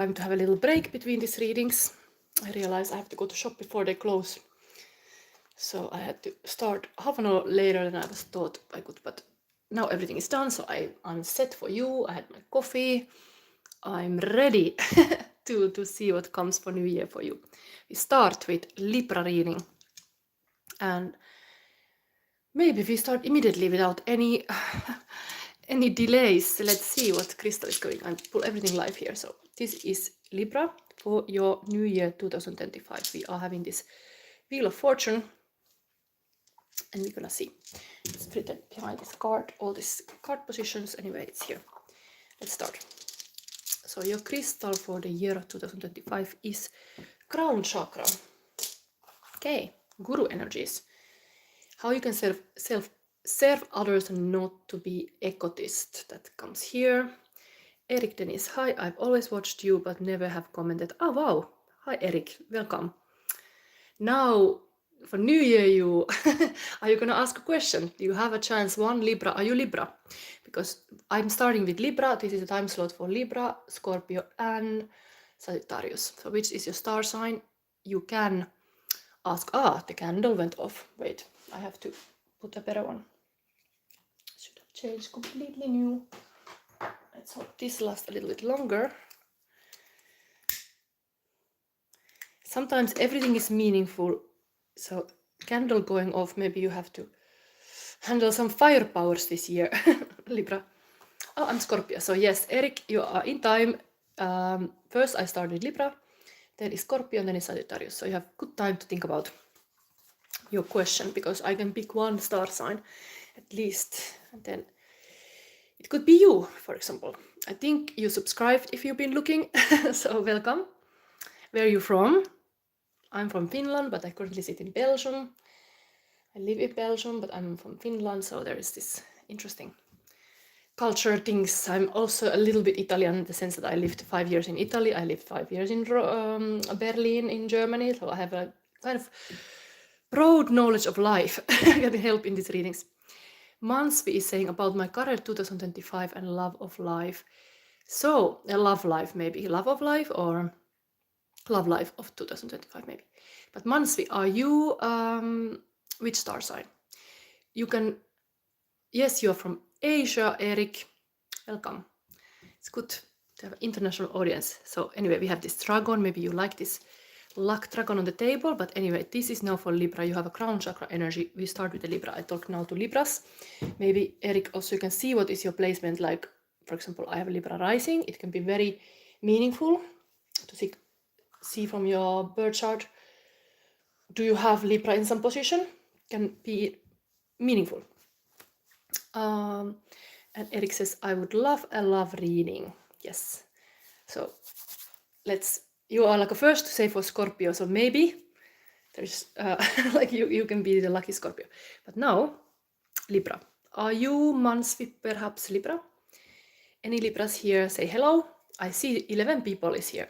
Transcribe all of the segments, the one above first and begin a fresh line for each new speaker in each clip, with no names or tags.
Time to have a little break between these readings. I realized I have to go to shop before they close. So I had to start half an hour later than I was thought I could, but now everything is done, so I'm set for you. I had my coffee. I'm ready to see what comes for New Year for you. We start with Libra reading. And maybe we start immediately without any any delays. Let's see what crystal is going. I pull everything live here. So this is Libra for your New Year 2025. We are having this Wheel of Fortune, and we're gonna see. It's written behind this card, all these card positions. Anyway, it's here. Let's start. So your crystal for the year of 2025 is Crown Chakra. Okay, Guru energies. How you can serve others and not to be egotist. That comes here. Eric Dennis, hi, I've always watched you but never have commented. Oh wow, hi Eric, welcome. Now for New Year, you are you gonna ask a question? You have a chance. One Libra, are you Libra? Because I'm starting with Libra. This is a time slot for Libra, Scorpio, and Sagittarius. So which is your star sign? You can ask. The candle went off. Wait, I have to put a better one. Should have changed completely new. Let's hope this lasts a little bit longer. Sometimes everything is meaningful. So candle going off, maybe you have to handle some fire powers this year, Libra. Oh, I'm Scorpio. So yes, Eric, you are in time. First I started Libra, then is Scorpio, and then is Sagittarius. So you have good time to think about your question, because I can pick one star sign at least, and then it could be you, for example. I think you subscribed if you've been looking, so welcome. Where are you from? I'm from Finland, but I currently sit in Belgium. I live in Belgium, but I'm from Finland, so there is this interesting culture things. I'm also a little bit Italian in the sense that I lived 5 years in Italy. I lived 5 years in Berlin in Germany, so I have a kind of broad knowledge of life. Can help in these readings. Mansvi is saying about my career 2025 and love of life. So a love life, maybe love of life or love life of 2025 maybe. But Mansvi, are you which star sign? You can, yes, you are from Asia, Eric. Welcome. It's good to have an international audience. So anyway, we have this dragon. Maybe you like this luck dragon on the table. But anyway, this is now for Libra. You have a crown chakra energy. We start with the Libra. I talk now to Libras. Maybe Eric, also you can see what is your placement like. For example, I have a Libra rising. It can be very meaningful to see from your birth chart. Do you have Libra in some position? Can be meaningful. And Eric says, I would love a love reading. Yes. So you are like a first to say for Scorpio. So maybe there's like you can be the lucky Scorpio. But now, Libra. Are you Mansvi perhaps Libra? Any Libras here? Say hello. I see 11 people is here.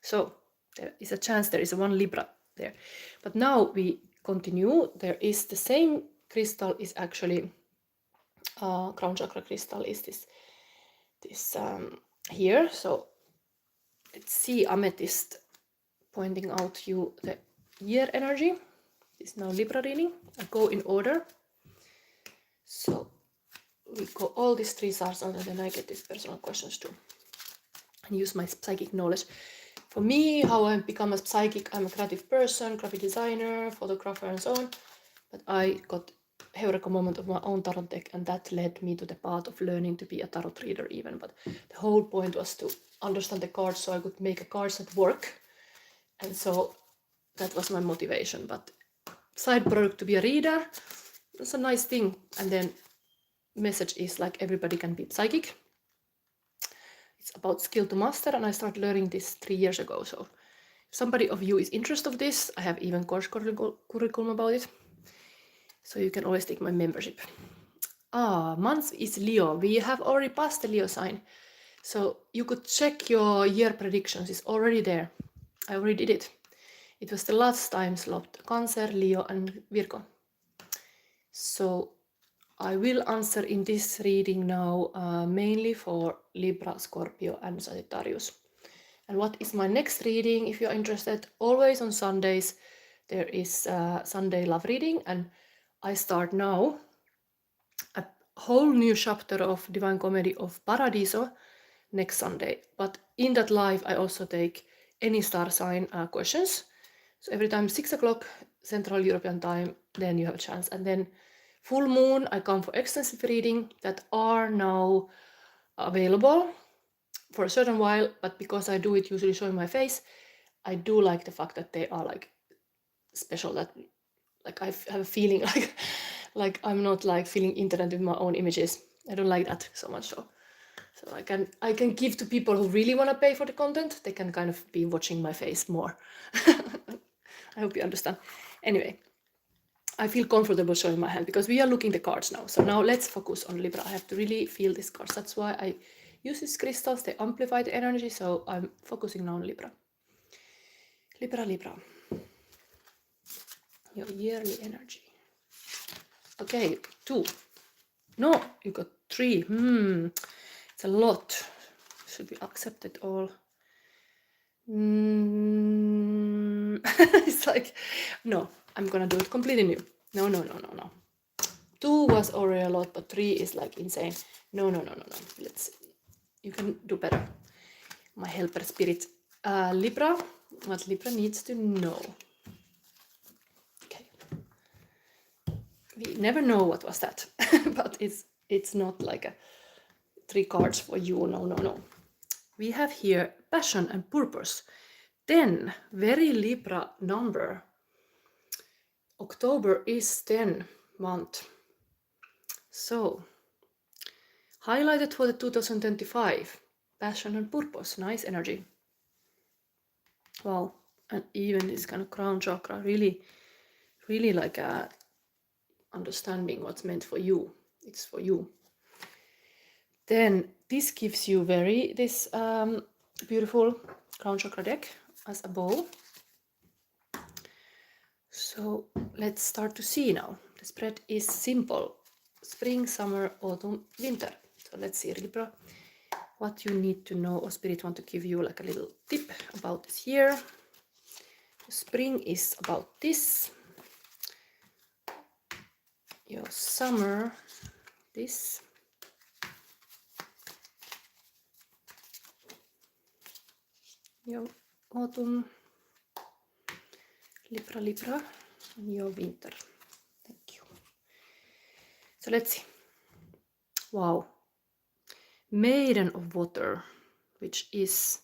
So there is a chance there is one Libra there. But now we continue. There is the same crystal is actually crown chakra crystal is this here. So let's see amethyst pointing out you the year energy. This is now Libra reading. I go in order. So we go all these three stars and then I get these personal questions too. And use my psychic knowledge. For me, how I become a psychic, I'm a creative person, graphic designer, photographer and so on. But I got Heureka moment of my own tarot deck, and that led me to the path of learning to be a tarot reader even. But the whole point was to understand the cards so I could make a cards that work. And so that was my motivation. But side product to be a reader, that's a nice thing. And then message is like everybody can be psychic. It's about skill to master, and I started learning this 3 years ago. So if somebody of you is interested of this, I have even course curriculum about it. So you can always take my membership. Month is Leo. We have already passed the Leo sign. So you could check your year predictions. It's already there. I already did it. It was the last time slot. Cancer, Leo and Virgo. So I will answer in this reading now mainly for Libra, Scorpio and Sagittarius. And what is my next reading? If you're interested, always on Sundays there is Sunday love reading, and I start now a whole new chapter of Divine Comedy of Paradiso next Sunday. But in that live I also take any star sign questions. So every time 6 o'clock Central European time, then you have a chance. And then full moon I come for extensive reading that are now available for a certain while, but because I do it usually showing my face, I do like the fact that they are like special, that like I have a feeling like I'm not like feeling internet with my own images. I don't like that so much. So I can give to people who really want to pay for the content. They can kind of be watching my face more. I hope you understand. Anyway, I feel comfortable showing my hand because we are looking the cards now. So now let's focus on Libra. I have to really feel these cards. That's why I use these crystals. They amplify the energy. So I'm focusing now on Libra. Libra. Your yearly energy. Okay, 2. No, you got 3. It's a lot. Should we accept it all? It's like, no, I'm gonna do it completely new. No. 2 was already a lot, but 3 is like insane. No. Let's, you can do better. My helper spirit. Libra, what Libra needs to know. Okay. We never know what was that, but it's not like a 3 cards for you. No. We have here passion and purpose. 10, very Libra number. October is 10 month. So, highlighted for the 2025, passion and purpose, nice energy. Wow, and even this kind of crown chakra, really like understanding what's meant for you. It's for you. Then this gives you this beautiful crown chakra deck as a bow. So let's start to see now. The spread is simple. Spring, summer, autumn, winter. So let's see, Libra, what you need to know, or Spirit want to give you like a little tip about this year. Spring is about this. Your summer, this. Your autumn, Libra, and your winter. Thank you. So let's see. Wow. Maiden of Water, which is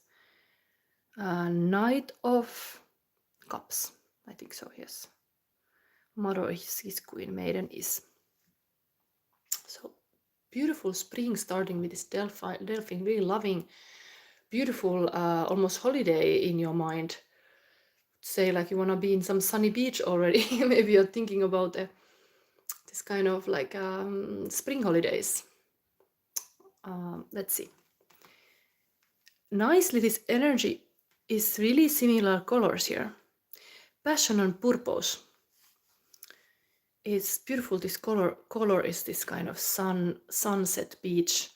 Knight of Cups. I think so, yes. Mother is his queen, Maiden is. So beautiful spring starting with this Delphine, really loving, beautiful, almost holiday in your mind. Say like you want to be in some sunny beach already. Maybe you're thinking about this kind of like spring holidays. Let's see. Nicely, this energy is really similar colors here. Passion and purpose. It's beautiful. This color is this kind of sunset beach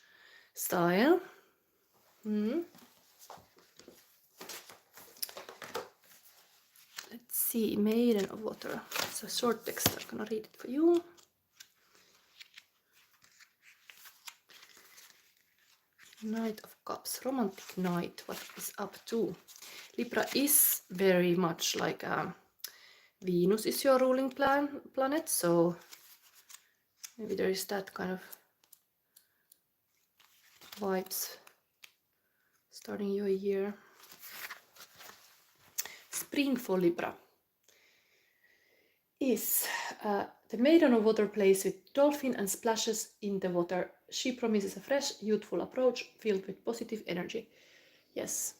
style. Let's see, Maiden of Water. It's a short text. I'm gonna read it for you. Knight of Cups, romantic knight. What is up to? Libra is very much like Venus is your ruling planet, so maybe there is that kind of vibes starting your year. Spring for Libra is the Maiden of Water plays with dolphin and splashes in the water. She promises a fresh, youthful approach filled with positive energy. Yes.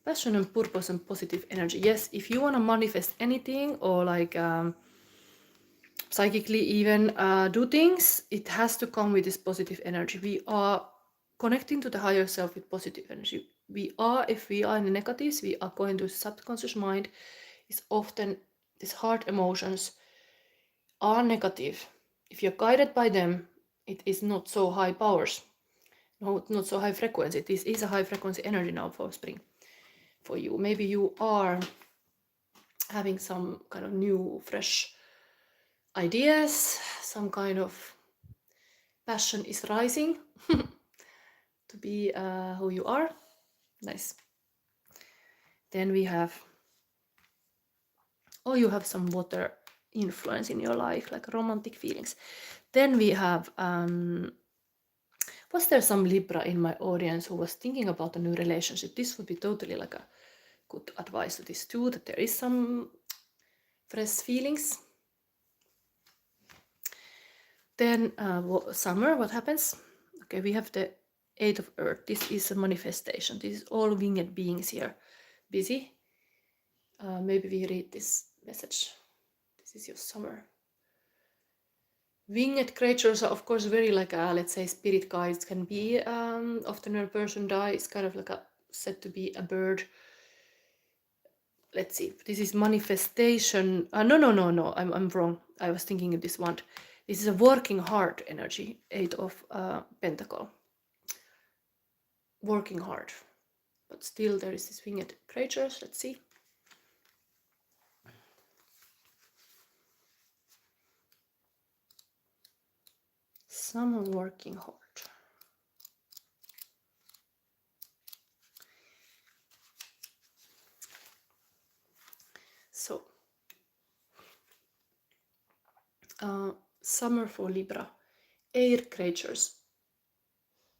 Passion and purpose and positive energy. Yes, if you want to manifest anything or like psychically even do things, it has to come with this positive energy. We are connecting to the higher self with positive energy. If we are in the negatives, we are going to subconscious mind. Is often these heart emotions are negative. If you're guided by them, it is not so high powers. No, not so high frequency. This is a high frequency energy now for spring. for you. Maybe you are having some kind of new, fresh ideas, some kind of passion is rising to be who you are. Nice. Then we have, or you have some water influence in your life, like romantic feelings. Then we have, was there some Libra in my audience who was thinking about a new relationship? This would be totally like a good advice to this too, that there is some fresh feelings. Then summer, what happens? Okay, we have the Eight of Earth. This is a manifestation. This is all winged beings here, busy. Maybe we read this message. This is your summer. Winged creatures are of course very like let's say spirit guides can be. Often when a person dies, kind of like said to be a bird. Let's see. This is manifestation. No. I'm wrong. I was thinking of this one. This is a working hard energy. Eight of Pentacle. Working hard, but still there is this winged creatures. Let's see. Someone working hard. So, summer for Libra. Air creatures.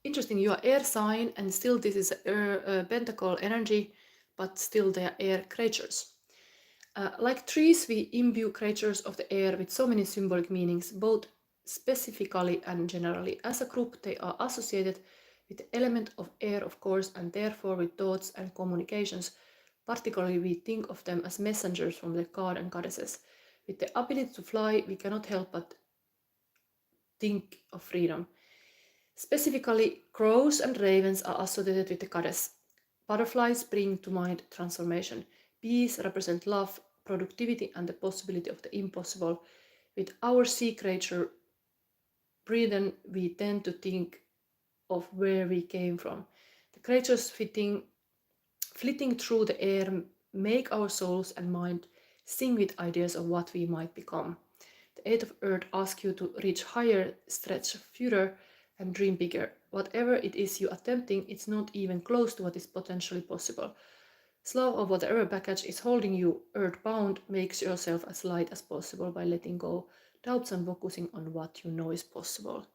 Interesting, you are air sign and still this is pentacle energy, but still they are air creatures. Like trees, we imbue creatures of the air with so many symbolic meanings, both specifically and generally. As a group, they are associated with the element of air, of course, and therefore with thoughts and communications. Particularly, we think of them as messengers from the god and goddesses. With the ability to fly, we cannot help but think of freedom. Specifically, crows and ravens are associated with the goddess. Butterflies bring to mind transformation. Bees represent love, productivity, and the possibility of the impossible. With our sea creature, breathen, we tend to think of where we came from. The creatures flitting through the air make our souls and mind sing with ideas of what we might become. The Eight of Earth asks you to reach higher, stretch further, and dream bigger. Whatever it is you are attempting, it's not even close to what is potentially possible. Slow of whatever baggage is holding you earthbound, makes yourself as light as possible by letting go doubts and focusing on what you know is possible.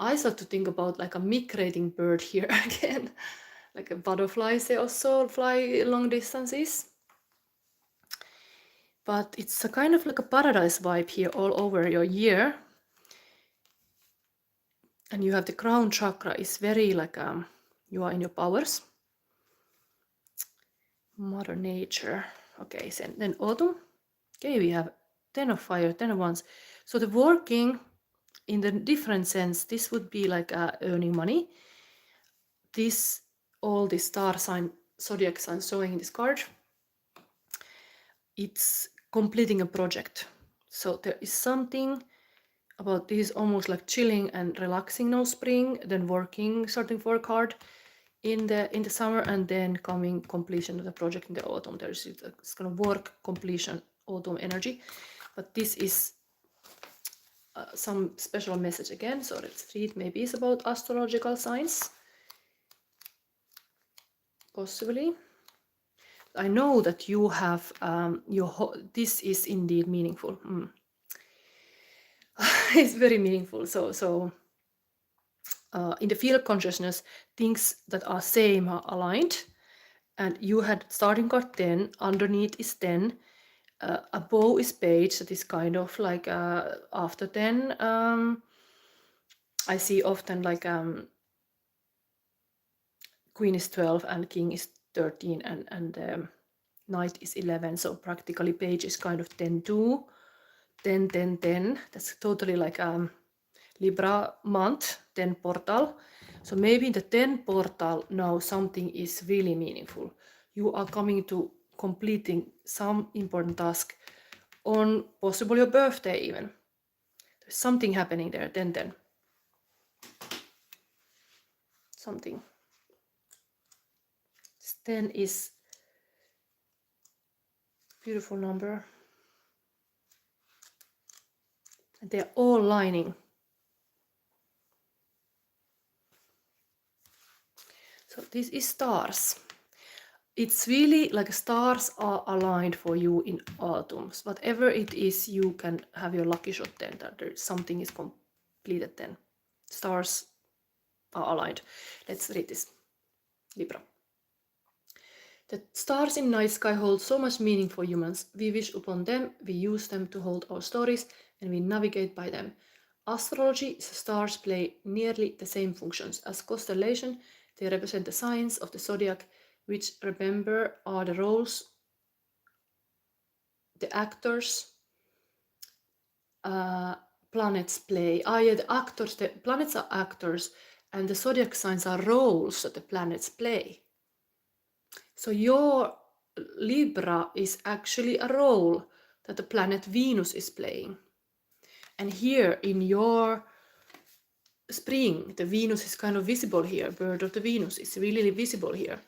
I start to think about like a migrating bird here again. Like a butterflies, they also fly long distances. But it's a kind of like a paradise vibe here all over your year. And you have the crown chakra is very like you are in your powers. Mother Nature. Okay, so then autumn. Okay, we have 10 of fire, 10 of wands. So the working in the different sense, this would be like earning money. This, all the star sign, zodiac sign showing in this card, it's completing a project. So there is something about this almost like chilling and relaxing now spring, then working, starting to work hard in the summer, and then coming completion of the project in the autumn. There's it's kind of work completion autumn energy, but this is some special message again. So let's read. Maybe it's about astrological signs, possibly. I know that you have this is indeed meaningful. It's very meaningful. So in the field of consciousness, things that are same are aligned, and you had starting card 10, underneath is 10, above is page, that is kind of like after 10. I see often like queen is 12 and king is 13 and knight is 11, so practically page is kind of 10 2, 10 10 10. That's totally like Libra month, 10 portal. So maybe in the 10 portal now something is really meaningful. You are coming to completing some important task on possibly your birthday even. There's something happening there, 10 10. Something. 10 is a beautiful number. And they're all lining. So this is stars. It's really like stars are aligned for you in autumn. Whatever it is, you can have your lucky shot then, that there something is completed then. Stars are aligned. Let's read this. Libra. The stars in night sky hold so much meaning for humans. We wish upon them, we use them to hold our stories, and we navigate by them. Astrology, stars play nearly the same functions as constellation. They represent the signs of the zodiac, which, remember, are the roles, the actors, planets play. Yeah, the planets are actors, and the zodiac signs are roles that the planets play. So your Libra is actually a role that the planet Venus is playing. And here in your spring, the Venus is kind of visible here. Bird of the Venus is really visible here.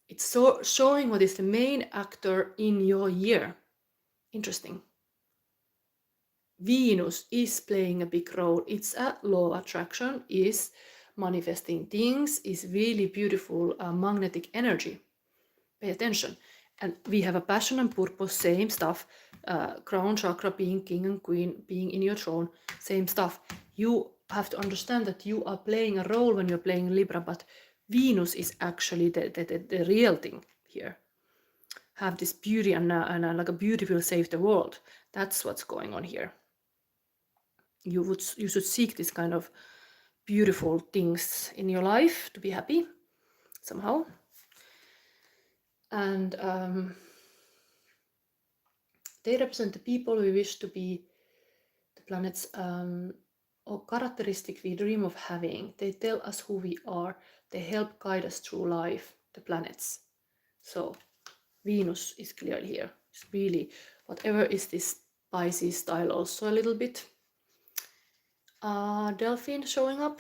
It's so showing what is the main actor in your year. Interesting. Venus is playing a big role. It's a law of attraction, is manifesting things, is really beautiful magnetic energy. Pay attention. And we have a passion and purpose, same stuff. Crown chakra, being king and queen, being in your throne, same stuff. You have to understand that you are playing a role when you're playing Libra, but Venus is actually the real thing here. Have this beauty and like a beauty will save the world. That's what's going on here. You should seek this kind of beautiful things in your life to be happy somehow. And they represent the people we wish to be, the planets or characteristic we dream of having. They tell us who we are. They help guide us through life, the planets. So Venus is clearly here. It's really whatever is this Pisces style also a little bit. Delphine showing up.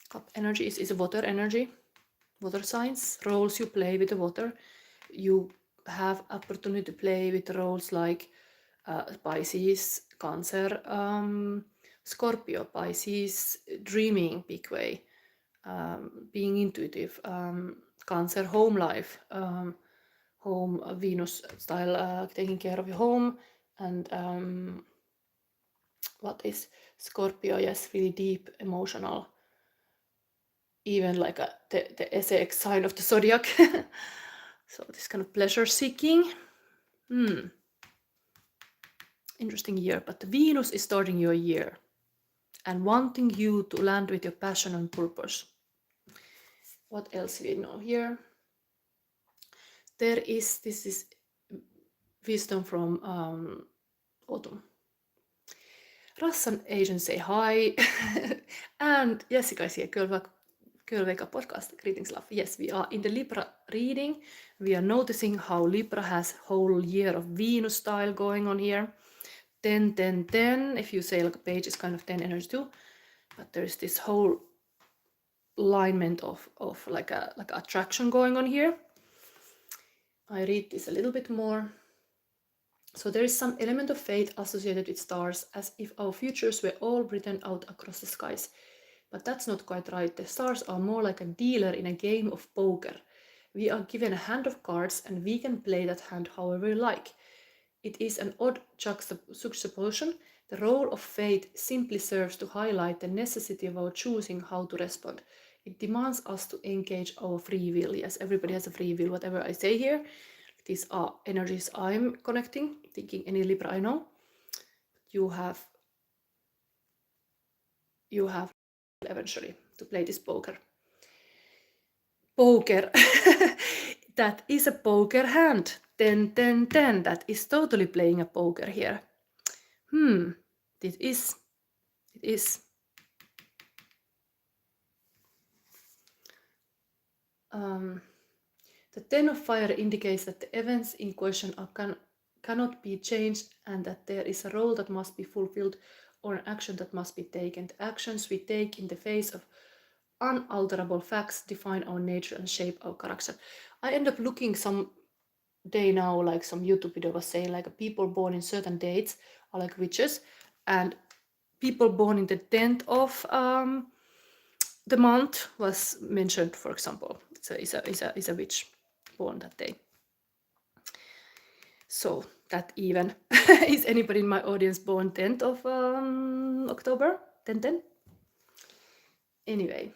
Cup energy is water energy. Water signs, roles you play with the water. You have opportunity to play with roles like Pisces, Cancer, Scorpio, Pisces, dreaming big way, being intuitive, Cancer, home life, home Venus style, taking care of your home, and what is Scorpio? Yes, really deep, emotional, even like the SAX sign of the zodiac. So this kind of pleasure seeking. Interesting year, but Venus is starting your year and wanting you to land with your passion and purpose. What else we know here? This is wisdom from autumn. Rassan agent say hi. And Jessica is here, Girl podcast. Greetings, love. Yes, we are in the Libra reading. We are noticing how Libra has whole year of Venus style going on here. 10, 10, 10. If you say like a page is kind of 10 energy too, but there's this whole alignment of like a attraction going on here. I read this a little bit more. So there is some element of fate associated with stars, as if our futures were all written out across the skies. But that's not quite right. The stars are more like a dealer in a game of poker. We are given a hand of cards and we can play that hand however we like. It is an odd juxtaposition. The role of fate simply serves to highlight the necessity of our choosing how to respond. It demands us to engage our free will. Yes, everybody has a free will, whatever I say here. These are energies I'm connecting, thinking any Libra I know. You have eventually to play this poker. Poker. That is a poker hand. 10, 10, 10. That is totally playing a poker here. It is. The 10 of fire indicates that the events in question cannot be changed and that there is a role that must be fulfilled or an action that must be taken. The actions we take in the face of unalterable facts define our nature and shape our character. I end up looking some day now, like some YouTube video was saying, like people born in certain dates are like witches, and people born in the 10th of the month was mentioned, for example, is a witch born that day. So that even is anybody in my audience born 10th of October? 10/10? Anyway,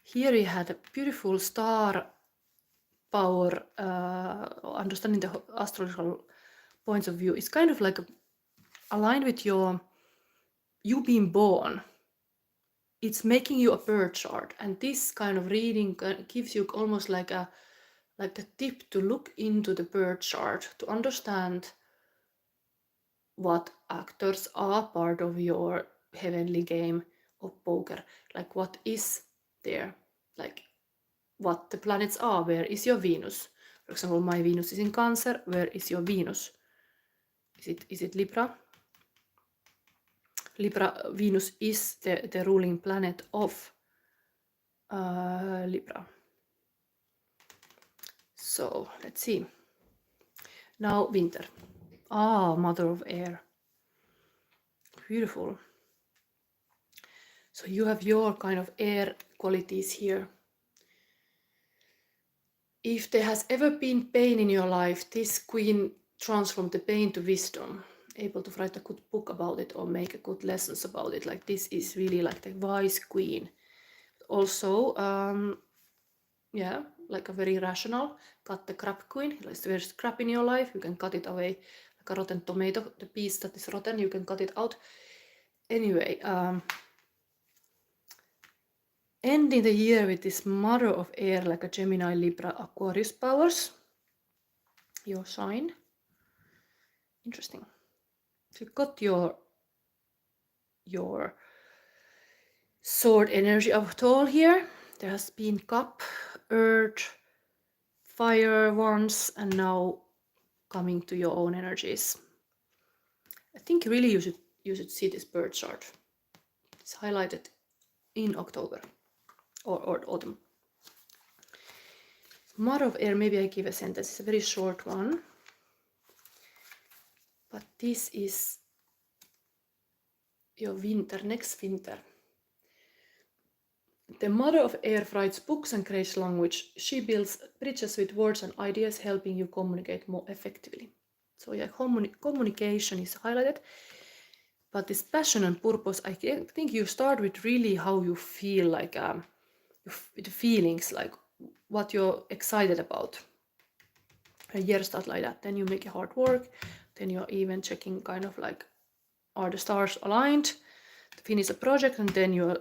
here we had a beautiful star power, understanding the astrological points of view. It's kind of like aligned with you being born. It's making you a birth chart, and this kind of reading gives you almost like the tip to look into the birth chart to understand what actors are part of your heavenly game of poker, like what is there, like what the planets are. Where is your Venus? For example, my Venus is in Cancer. Where is your Venus? Is it Libra? Libra. Venus is the ruling planet of Libra. So let's see. Now winter. Mother of air. Beautiful. So you have your kind of air qualities here. If there has ever been pain in your life, this queen transformed the pain to wisdom, able to write a good book about it or make good lessons about it. Like this is really like the wise queen. Also, yeah, like a very rational, cut the crap queen. If there's crap in your life, you can cut it away. Like a rotten tomato, the piece that is rotten, you can cut it out. Anyway, ending the year with this mother of air, like a Gemini, Libra, Aquarius powers. Your sign. Interesting. So you got your sword energy of all here. There has been cup, earth, fire once, and now coming to your own energies. I think really you should see this birth chart. It's highlighted in October or autumn. Mother of air, maybe I give a sentence. It's a very short one. But this is your winter, next winter. The mother of air writes books and creates language. She builds bridges with words and ideas, helping you communicate more effectively. So yeah, communication is highlighted. But this passion and purpose, I think you start with really how you feel, like the feelings, like what you're excited about. A year start like that. Then you make your hard work. Then you're even checking kind of like, are the stars aligned to finish a project, and then you're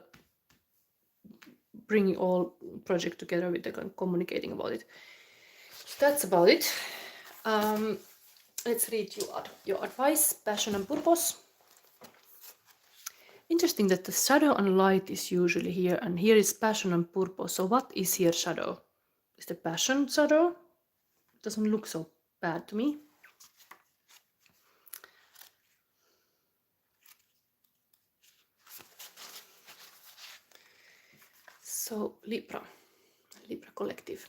bringing all project together with the communicating about it. So that's about it. Let's read your advice, passion and purpose. Interesting that the shadow and light is usually here, and here is passion and purpose. So what is here shadow? Is the passion shadow? It doesn't look so bad to me. So Libra collective.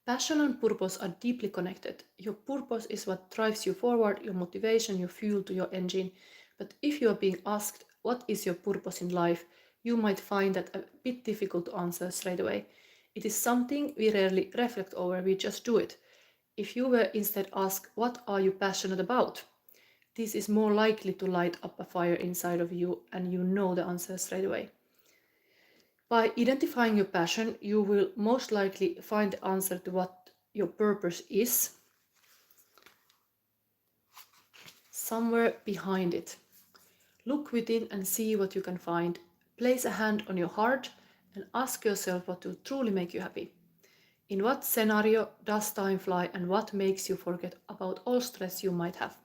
Passion and purpose are deeply connected. Your purpose is what drives you forward, your motivation, your fuel to your engine. But if you are being asked, what is your purpose in life, you might find that a bit difficult to answer straight away. It is something we rarely reflect over, we just do it. If you were instead asked, what are you passionate about? This is more likely to light up a fire inside of you, and you know the answer straight away. By identifying your passion, you will most likely find the answer to what your purpose is somewhere behind it. Look within and see what you can find. Place a hand on your heart and ask yourself what will truly make you happy. In what scenario does time fly, and what makes you forget about all stress you might have?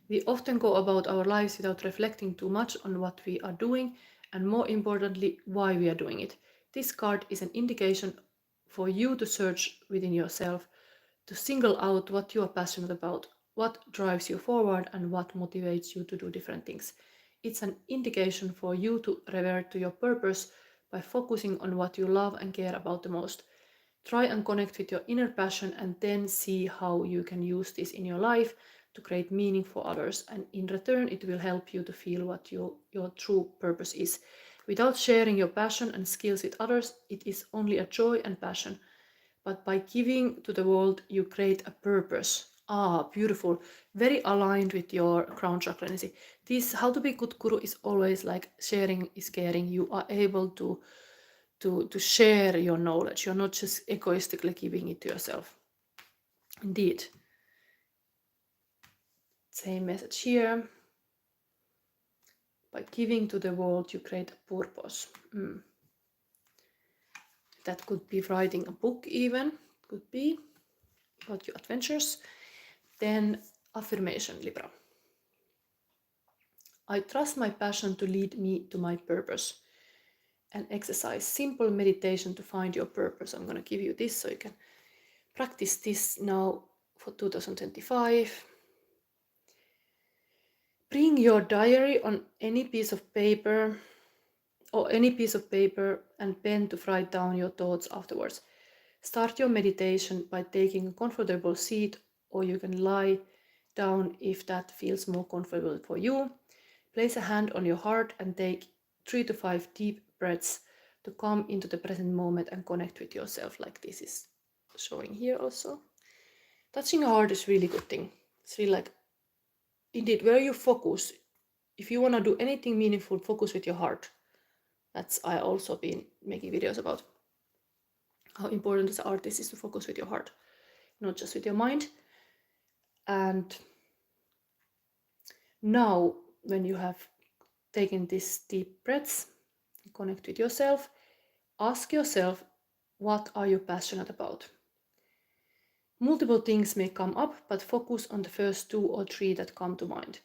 We often go about our lives without reflecting too much on what we are doing, and more importantly, why we are doing it. This card is an indication for you to search within yourself, to single out what you are passionate about, what drives you forward, and what motivates you to do different things. It's an indication for you to revert to your purpose by focusing on what you love and care about the most. Try and connect with your inner passion and then see how you can use this in your life to create meaning for others. And in return, it will help you to feel what your true purpose is. Without sharing your passion and skills with others, it is only a joy and passion. But by giving to the world, you create a purpose. Ah, beautiful. Very aligned with your crown chakra energy. This how to be good guru is always like sharing is caring. You are able to share your knowledge. You're not just egoistically giving it to yourself. Indeed. Same message here. By giving to the world, you create a purpose. That could be writing a book even. Could be about your adventures. Then affirmation, Libra. I trust my passion to lead me to my purpose. And exercise simple meditation to find your purpose. I'm going to give you this so you can practice this now for 2025. Bring your diary on any piece of paper and pen to write down your thoughts afterwards. Start your meditation by taking a comfortable seat, or you can lie down if that feels more comfortable for you. Place a hand on your heart and take 3 to 5 deep breaths to come into the present moment and connect with yourself, like this is showing here also. Touching your heart is really good thing. It's really like, indeed, where you focus, if you want to do anything meaningful, focus with your heart. That's I also been making videos about how important as an artist is to focus with your heart, not just with your mind. And now, when you have taken these deep breaths, connect with yourself, ask yourself, what are you passionate about? Multiple things may come up, but focus on the first 2 or 3 that come to mind.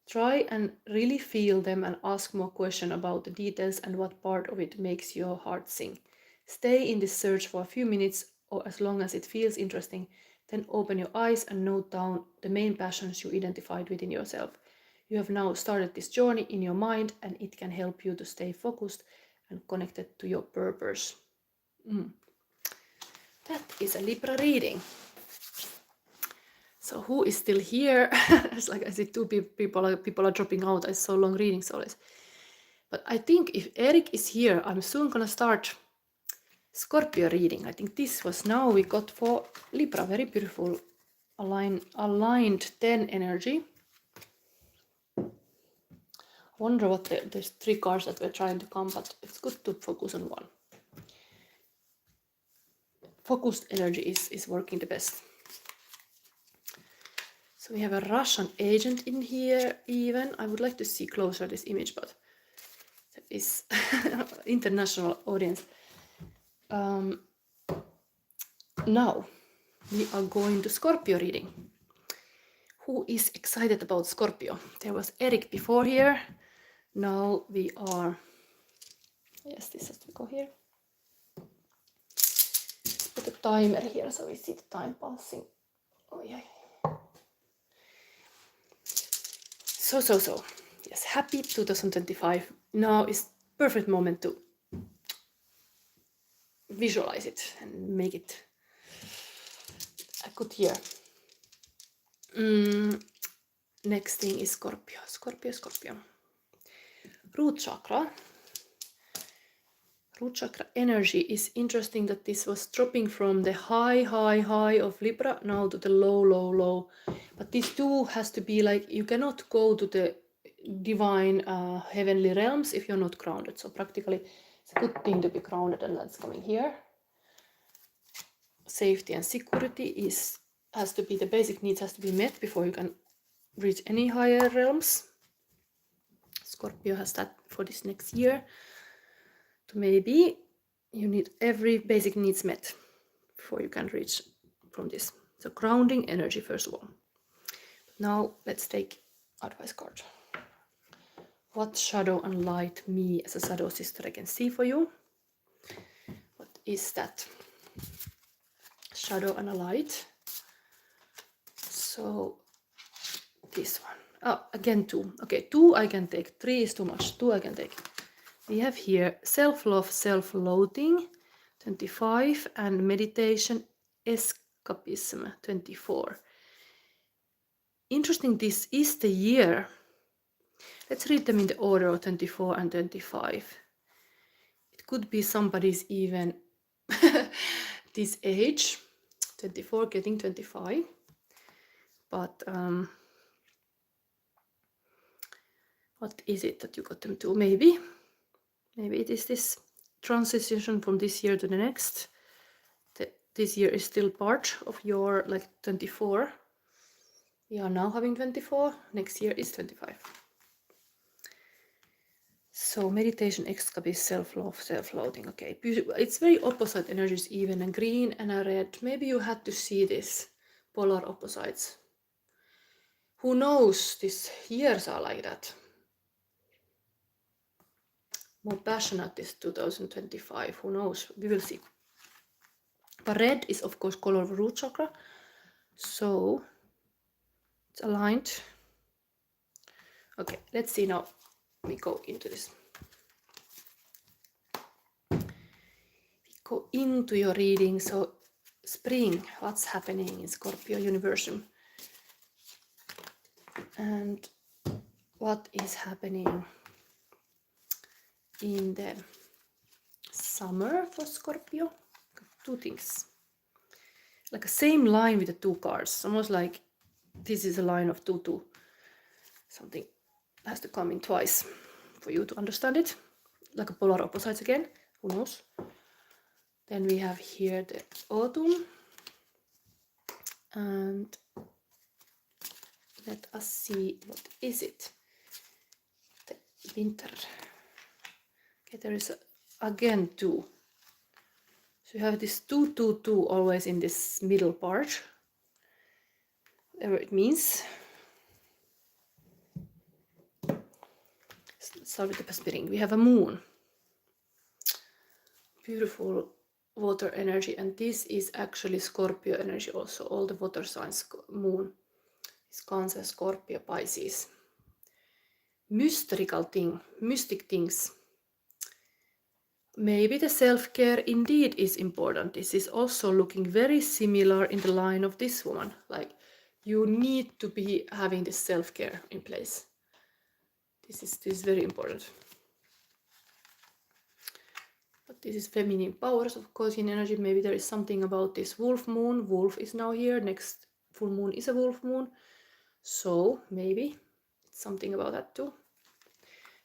Try and really feel them and ask more questions about the details and what part of it makes your heart sing. Stay in this search for a few minutes or as long as it feels interesting, then open your eyes and note down the main passions you identified within yourself. You have now started this journey in your mind and it can help you to stay focused and connected to your purpose. That is a Libra reading. So who is still here? It's like I see 2 people are dropping out. It's so long readings always. But I think if Eric is here, I'm soon gonna start Scorpio reading. I think this was now we got for Libra. Very beautiful aligned 10 energy. I wonder what there's 3 cards that we're trying to come, but it's good to focus on one. Focused energy is working the best. So we have a Russian agent in here even. I would like to see closer this image, but that is international audience. Now we are going to Scorpio reading. Who is excited about Scorpio? There was Eric before here. Now we are... Yes, this has to go here. Let's put a timer here so we see the time passing. Oh yeah. So. Yes, happy 2025. Now is perfect moment to visualize it and make it a good year. Next thing is Scorpio. Scorpio. Root chakra. Root chakra energy is interesting that this was dropping from the high of Libra now to the low. But this too has to be like, you cannot go to the divine heavenly realms if you're not grounded. So practically it's a good thing to be grounded, and that's coming here. Safety and security has to be, the basic needs has to be met before you can reach any higher realms. Scorpio has that for this next year. So maybe you need every basic needs met before you can reach from this. So grounding energy first of all. Now let's take advice card. What shadow and light me as a shadow sister I can see for you? What is that? Shadow and a light. So this one. Oh, again 2. Okay, 2 I can take. 3 is too much. 2 I can take. We have here self-love, self-loathing, 25, and meditation, escapism, 24. Interesting, this is the year. Let's read them in the order of 24 and 25. It could be somebody's even this age, 24 getting 25. But what is it that you got them to? Maybe it is this transition from this year to the next. This year is still part of your like 24. We are now having 24. Next year is 25. So meditation, escapism, self-love, self-loathing. Okay, it's very opposite energies, even a green and a red. Maybe you had to see this polar opposites. Who knows? These years are like that. More passionate this 2025. Who knows? We will see. But red is of course color of root chakra, so it's aligned. Okay, let's see now. We go into this. We go into your reading. So spring, what's happening in Scorpio universum? And what is happening in the summer for Scorpio? Two things. Like a same line with the two cards. Almost like this is a line of 2-2. Something has to come in twice for you to understand it. Like a polar opposites again. Who knows? Then we have here the autumn. And let us see, what is it? The winter. Okay, there is again 2. So you have this 2-2-2 always in this middle part. Whatever it means. Let's start with the spring. We have a moon. Beautiful water energy, and this is actually Scorpio energy also. All the water signs, moon is Cancer, Scorpio, Pisces. Mystical thing, mystic things. Maybe the self-care indeed is important. This is also looking very similar in the line of this woman. Like you need to be having this self-care in place. This is very important. But this is feminine powers, of course, in energy. Maybe there is something about this wolf moon. Wolf is now here. Next full moon is a wolf moon. So maybe it's something about that too.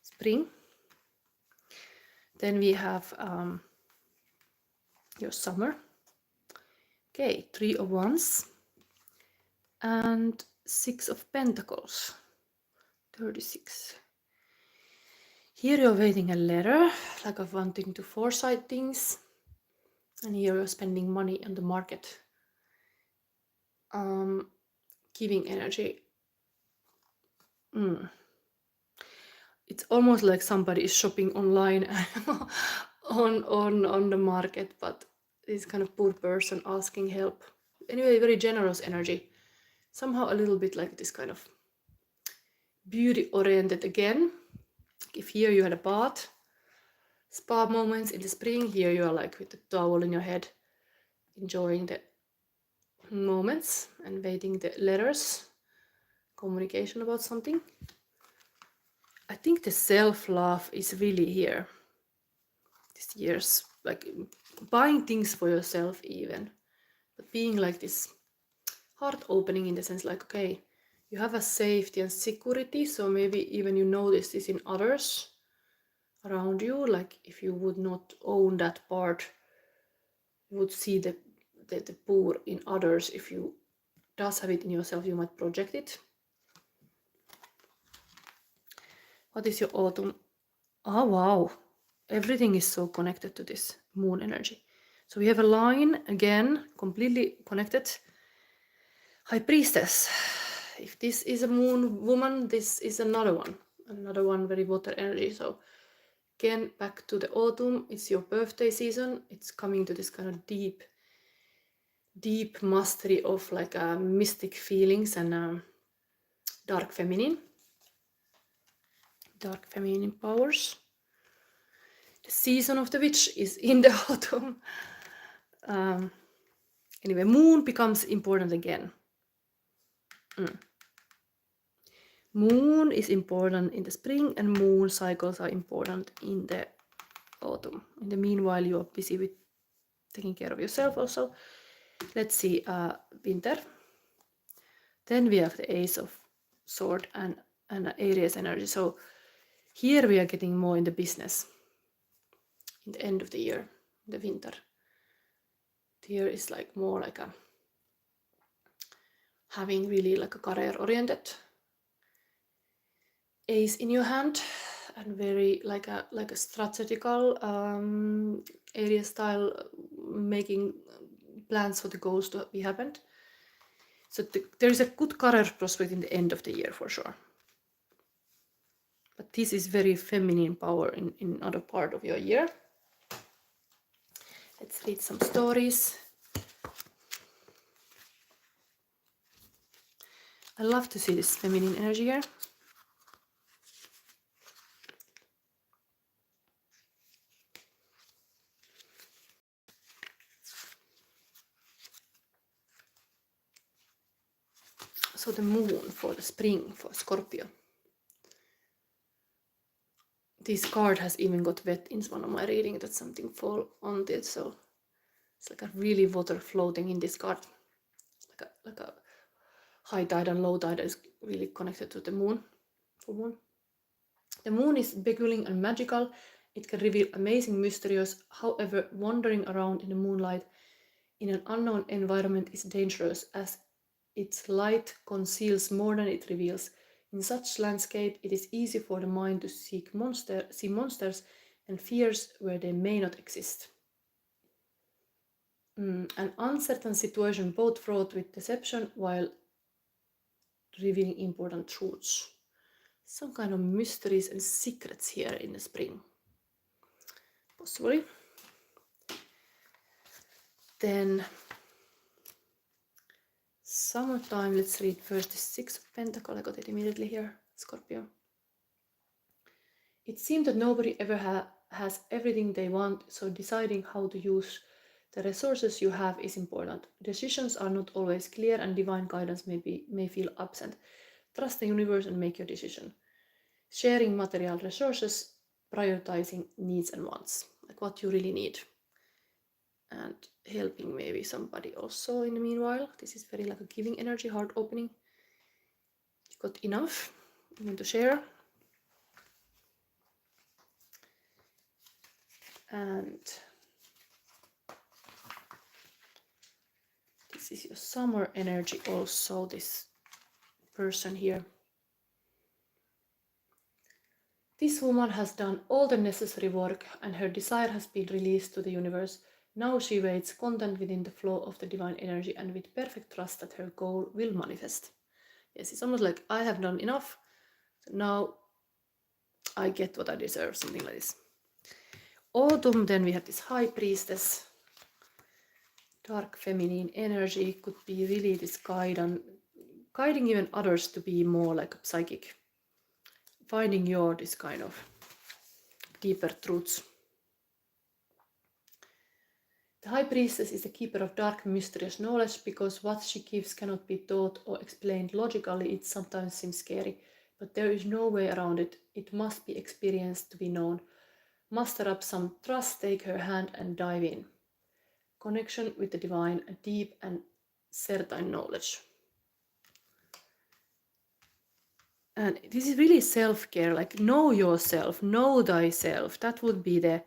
Spring. Then we have your summer. Okay, 3 of Wands and 6 of Pentacles. 36. Here you're waiting a letter, like of wanting to foresight things. And here you're spending money on the market. Giving energy. It's almost like somebody is shopping online on the market, but this kind of poor person asking help. Anyway, very generous energy. Somehow a little bit like this kind of beauty oriented again. If here you had a bath, spa moments in the spring, here you are like with the towel in your head, enjoying the moments and waiting the letters, communication about something. I think the self-love is really here. This year's like buying things for yourself even, but being like this heart opening in the sense like, okay, you have a safety and security, so maybe even you notice this in others around you. Like if you would not own that part, you would see the poor in others. If you does have it in yourself, you might project it. What is your autumn? Oh wow, everything is so connected to this moon energy. So we have a line again, completely connected. High Priestess. If this is a moon woman, this is another one very water energy. So again, back to the autumn. It's your birthday season. It's coming to this kind of deep mastery of like mystic feelings and dark feminine. dark feminine powers. The season of the witch is in the autumn. Anyway, moon becomes important again. Moon is important in the spring and moon cycles are important in the autumn. In the meanwhile, you are busy with taking care of yourself also. Let's see, winter. Then we have the Ace of Sword and Aries energy. So here we are getting more in the business in the end of the year, the winter. Here is like more like a having really like a career oriented ace in your hand and very like a strategical area style, making plans for the goals to be happened. So there is a good career prospect in the end of the year for sure. But this is very feminine power in other part of your year. Let's read some stories. I love to see this feminine energy here. So the moon for the spring for Scorpio. This card has even got wet in one of my reading that something fall on it. So it's like a really water floating in this card. Like a high tide and low tide is really connected to the moon. The moon is beguiling and magical. It can reveal amazing mysteries. However, wandering around in the moonlight in an unknown environment is dangerous as its light conceals more than it reveals. In such landscape, it is easy for the mind to see monsters and fears where they may not exist. An uncertain situation both fraught with deception while revealing important truths. Some kind of mysteries and secrets here in the spring. Possibly. Then summertime, let's read first the Six of Pentacles. I got it immediately here, Scorpio. It seems that nobody ever has everything they want, so deciding how to use the resources you have is important. Decisions are not always clear and divine guidance may feel absent. Trust the universe and make your decision. Sharing material resources, prioritizing needs and wants, like what you really need. And helping maybe somebody also in the meanwhile. This is very like a giving energy, heart opening. You got enough even to share. And this is your summer energy also, this person here. This woman has done all the necessary work and her desire has been released to the universe. Now she waits content within the flow of the divine energy and with perfect trust that her goal will manifest. Yes, it's almost like I have done enough, so now I get what I deserve, something like this. Autumn, then we have this High Priestess. Dark feminine energy could be really this guiding even others to be more like a psychic. Finding your this kind of deeper truths. The High Priestess is the keeper of dark, mysterious knowledge because what she gives cannot be taught or explained logically. It sometimes seems scary, but there is no way around it. It must be experienced to be known. Muster up some trust, take her hand and dive in. Connection with the divine, a deep and certain knowledge. And this is really self-care, like know yourself, know thyself. That would be the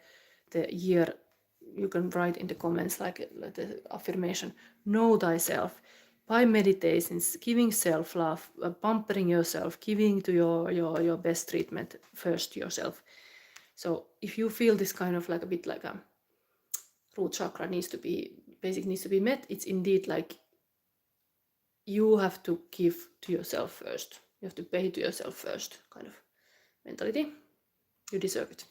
year. You can write in the comments like the affirmation, know thyself. By meditations, giving self-love, pampering yourself, giving to your best treatment first yourself. So if you feel this kind of like a bit like a root chakra needs to be met, it's indeed like you have to give to yourself first. You have to pay to yourself first, kind of mentality. You deserve it.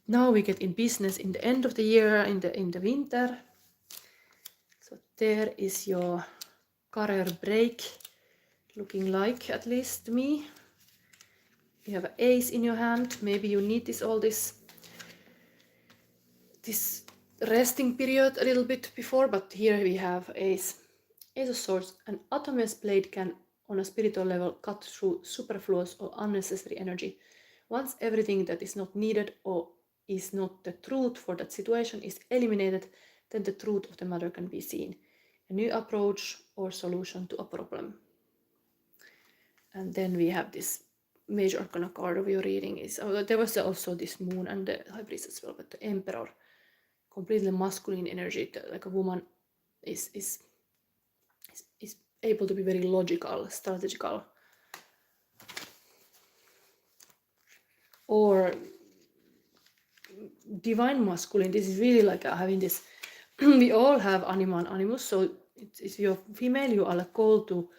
Now we get in business in the end of the year, in the winter. So there is your career break, looking like, at least to me. You have an ace in your hand. Maybe you need this resting period a little bit before, but here we have ace. Ace of Swords. An Atomos blade can, on a spiritual level, cut through superfluous or unnecessary energy. Once everything that is not needed or is not the truth for that situation is eliminated, then the truth of the matter can be seen. A new approach or solution to a problem. And then we have this major arcana card of your reading is, there was also this moon and the high priest as well, but the emperor, completely masculine energy, like a woman is able to be very logical, strategical, or divine masculine. This is really like having this we all have anima and animus, so if you're female, you are like called to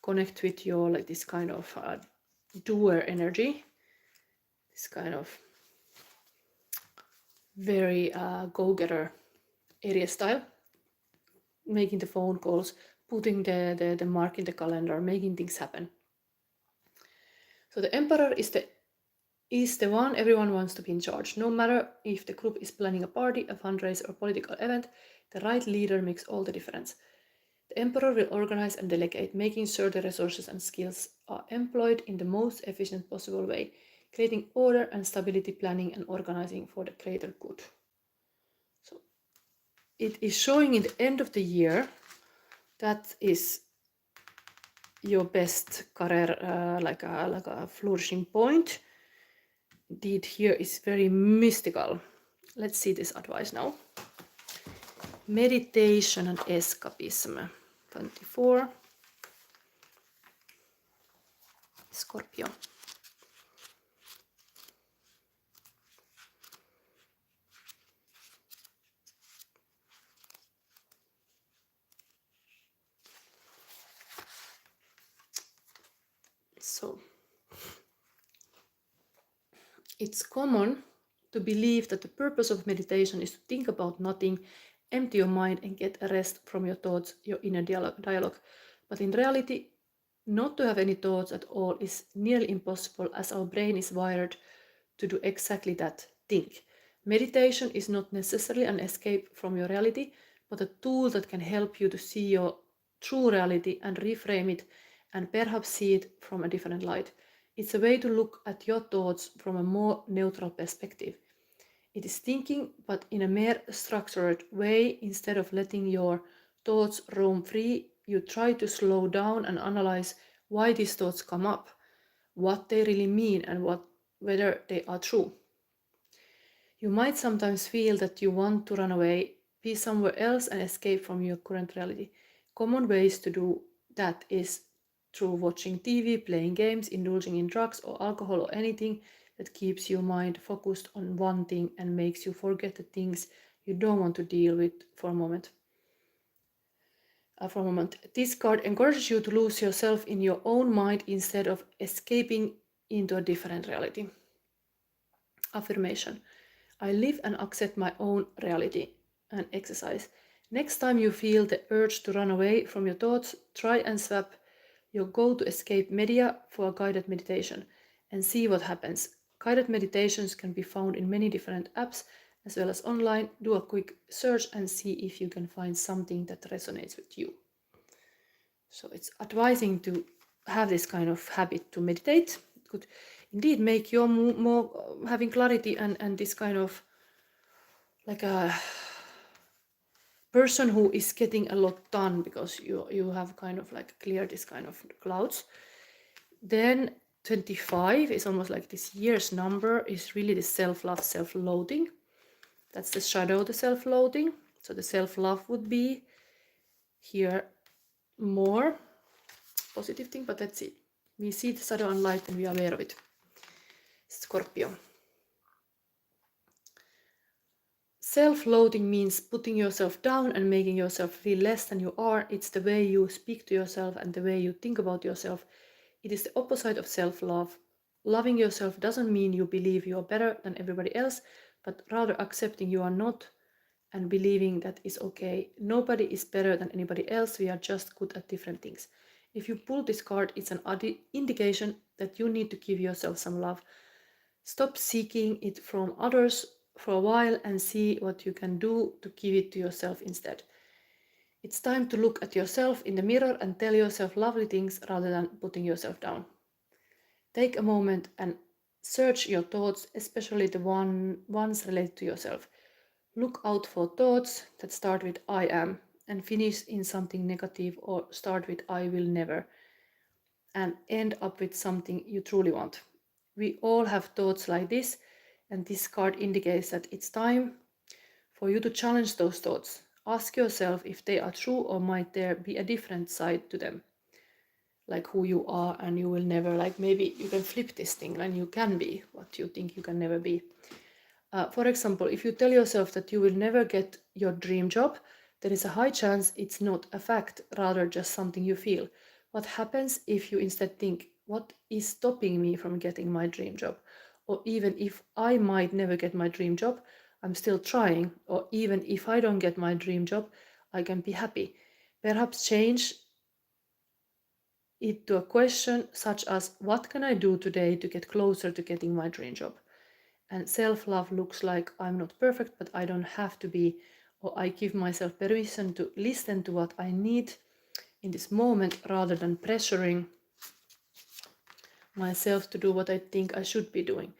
connect with your like this kind of doer energy, this kind of very go-getter area style, making the phone calls, putting the mark in the calendar, making things happen. So the emperor is the one everyone wants to be in charge. No matter if the group is planning a party, a fundraiser, or political event, the right leader makes all the difference. The emperor will organize and delegate, making sure the resources and skills are employed in the most efficient possible way, creating order and stability, planning and organizing for the greater good. So it is showing in the end of the year that is your best career, like a flourishing point. Indeed, here is very mystical. Let's see this advice now. Meditation and escapism. 24. Scorpio. So it's common to believe that the purpose of meditation is to think about nothing, empty your mind and get a rest from your thoughts, your inner dialogue. But in reality, not to have any thoughts at all is nearly impossible, as our brain is wired to do exactly that, think. Meditation is not necessarily an escape from your reality, but a tool that can help you to see your true reality and reframe it and perhaps see it from a different light. It's a way to look at your thoughts from a more neutral perspective. It is thinking, but in a more structured way. Instead of letting your thoughts roam free, you try to slow down and analyze why these thoughts come up, what they really mean, and whether they are true. You might sometimes feel that you want to run away, be somewhere else, and escape from your current reality. Common ways to do that is through watching TV, playing games, indulging in drugs or alcohol, or anything that keeps your mind focused on one thing and makes you forget the things you don't want to deal with for a moment. This card encourages you to lose yourself in your own mind instead of escaping into a different reality. Affirmation. I live and accept my own reality. And exercise. Next time you feel the urge to run away from your thoughts, try and swap your go to escape media for a guided meditation and see what happens. Guided meditations can be found in many different apps as well as online. Do a quick search and see if you can find something that resonates with you. So it's advising to have this kind of habit to meditate. It could indeed make you more having clarity and this kind of like a person who is getting a lot done because you have kind of like cleared this kind of clouds. Then 25 is almost like this year's number is really the self-love, self-loathing. That's the shadow, the self-loathing. So the self-love would be here more positive thing, but let's see. We see the shadow and light and we are aware of it. Scorpio. Self-loathing means putting yourself down and making yourself feel less than you are. It's the way you speak to yourself and the way you think about yourself. It is the opposite of self-love. Loving yourself doesn't mean you believe you are better than everybody else, but rather accepting you are not and believing that is okay. Nobody is better than anybody else. We are just good at different things. If you pull this card, it's an indication that you need to give yourself some love. Stop seeking it from others for a while and see what you can do to give it to yourself instead. It's time to look at yourself in the mirror and tell yourself lovely things rather than putting yourself down. Take a moment and search your thoughts, especially the ones related to yourself. Look out for thoughts that start with I am and finish in something negative, or start with I will never and end up with something you truly want. We all have thoughts like this, and this card indicates that it's time for you to challenge those thoughts. Ask yourself if they are true, or might there be a different side to them, like who you are and you will never, like maybe you can flip this thing and you can be what you think you can never be. For example, if you tell yourself that you will never get your dream job, there is a high chance it's not a fact, rather just something you feel. What happens if you instead think, what is stopping me from getting my dream job? Or even if I might never get my dream job, I'm still trying. Or even if I don't get my dream job, I can be happy. Perhaps change it to a question such as, what can I do today to get closer to getting my dream job? And self-love looks like, I'm not perfect, but I don't have to be, or I give myself permission to listen to what I need in this moment rather than pressuring myself to do what I think I should be doing.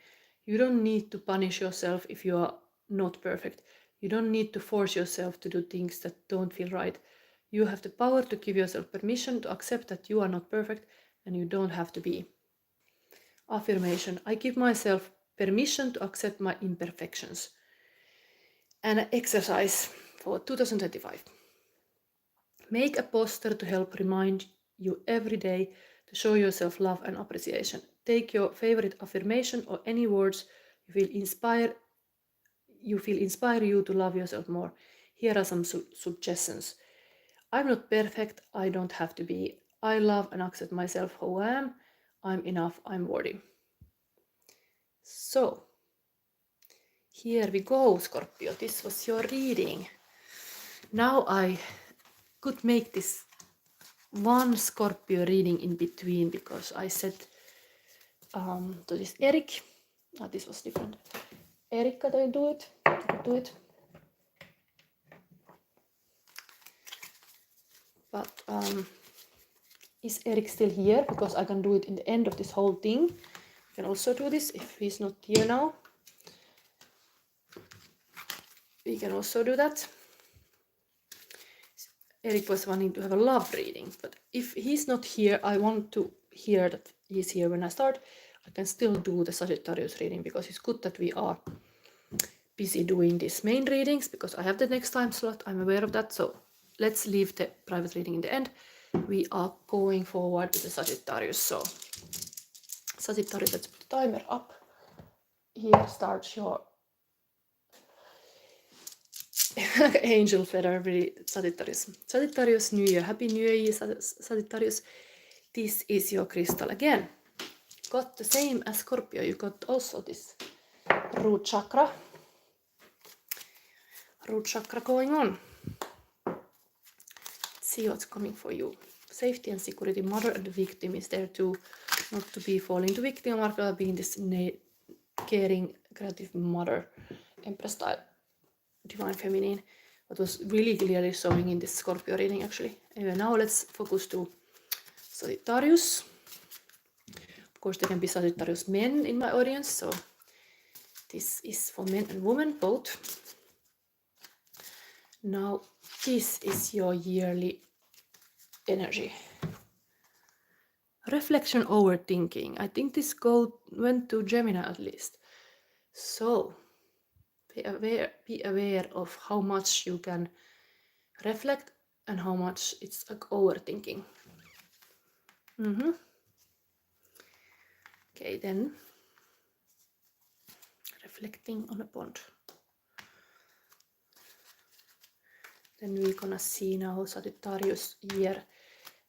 You don't need to punish yourself if you are not perfect. You don't need to force yourself to do things that don't feel right. You have the power to give yourself permission to accept that you are not perfect and you don't have to be. Affirmation. I give myself permission to accept my imperfections. And an exercise for 2025. Make a poster to help remind you every day to show yourself love and appreciation. Take your favorite affirmation or any words you feel inspire you to love yourself more. Here are some suggestions. I'm not perfect, I don't have to be. I love and accept myself who I am. I'm enough, I'm worthy. So, here we go, Scorpio. This was your reading. Now I could make this one Scorpio reading in between, because I said to this Eric, this was different. Eric, could I do it? But is Eric still here? Because I can do it in the end of this whole thing. I can also do this if he's not here now. We can also do that. Eric was wanting to have a love reading, but if he's not here, I want to hear that he's here when I start. I can still do the Sagittarius reading, because it's good that we are busy doing these main readings, because I have the next time slot, I'm aware of that. So let's leave the private reading in the end. We are going forward with the Sagittarius. So Sagittarius, let's put the timer up. Here starts your angel feather, really, Sagittarius. Sagittarius, New Year. Happy New Year, Sagittarius. This is your crystal again. Got the same as Scorpio. You got also this root chakra. Root chakra going on. Let's see what's coming for you. Safety and security. Mother and the victim is there too. Not to be falling to victim, or being this caring, creative mother. Empress style. Divine feminine, what was really clearly showing in this Scorpio reading actually. Anyway, now let's focus to Sagittarius. Of course, there can be Sagittarius men in my audience, so this is for men and women both. Now this is your yearly energy. Reflection, overthinking. I think this went to Gemini at least. So be aware of how much you can reflect and how much it's like overthinking. Okay, then reflecting on a pond. Then we're gonna see now Sagittarius year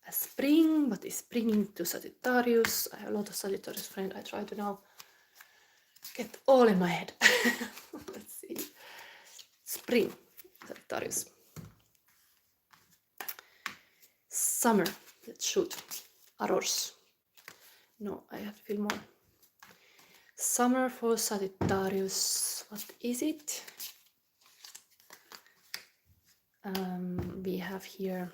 as spring, but it's springing to Sagittarius. I have a lot of Sagittarius friends. I try to now get all in my head. Let's see. Spring, Sagittarius. Summer, let's shoot. Arrows. No, I have to feel more. Summer for Sagittarius. What is it? We have here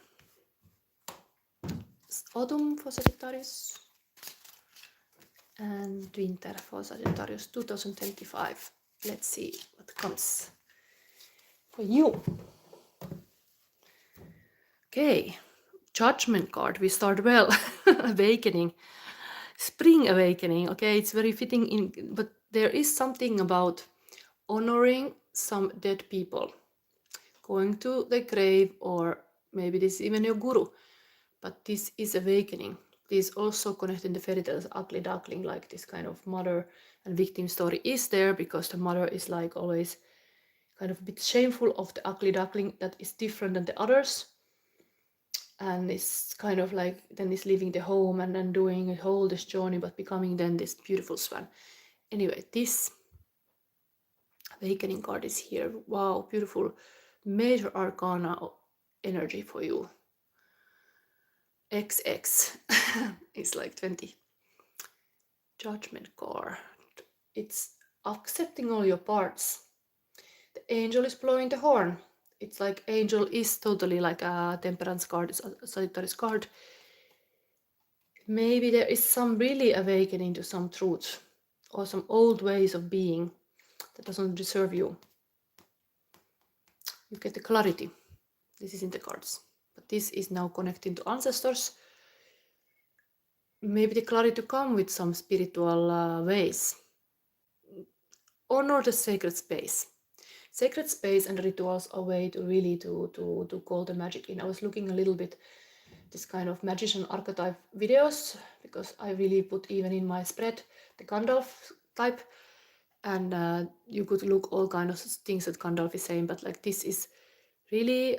autumn for Sagittarius and winter for Sagittarius 2025. Let's see what comes for you. Okay, Judgment card. We start well. Awakening. Spring awakening. Okay, it's very fitting but there is something about honoring some dead people. Going to the grave, or maybe this is even your guru. But this is awakening. This is also connecting the fairy tales, ugly duckling, like this kind of mother and victim story is there, because the mother is like always kind of a bit shameful of the ugly duckling that is different than the others. And it's kind of like then is leaving the home and then doing a whole this journey, but becoming then this beautiful swan. Anyway, this awakening card is here. Wow, beautiful major arcana energy for you. XX is like 20. Judgment card. It's accepting all your parts. The angel is blowing the horn. It's like angel is totally like a temperance card, a Sagittarius card. Maybe there is some really awakening to some truth or some old ways of being that doesn't deserve you. You get the clarity. This is in the cards. But this is now connecting to ancestors. Maybe the clarity to come with some spiritual ways. Honor the sacred space. Sacred space and rituals are a way to really to call the magic in. I was looking a little bit this kind of magician archetype videos, because I really put even in my spread the Gandalf type, and you could look all kind of things that Gandalf is saying, but like this is really,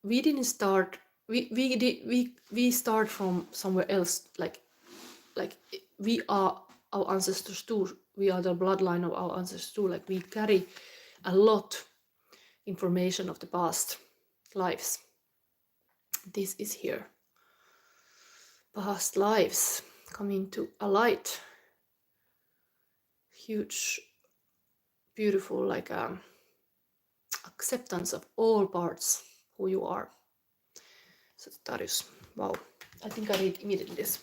we didn't start, we start from somewhere else, like we are our ancestors too, we are the bloodline of our ancestors too, like we carry a lot information of the past lives. This is here. Past lives coming to a light. Huge, beautiful, like acceptance of all parts who you are. Sagittarius. Wow. I think I read immediately this.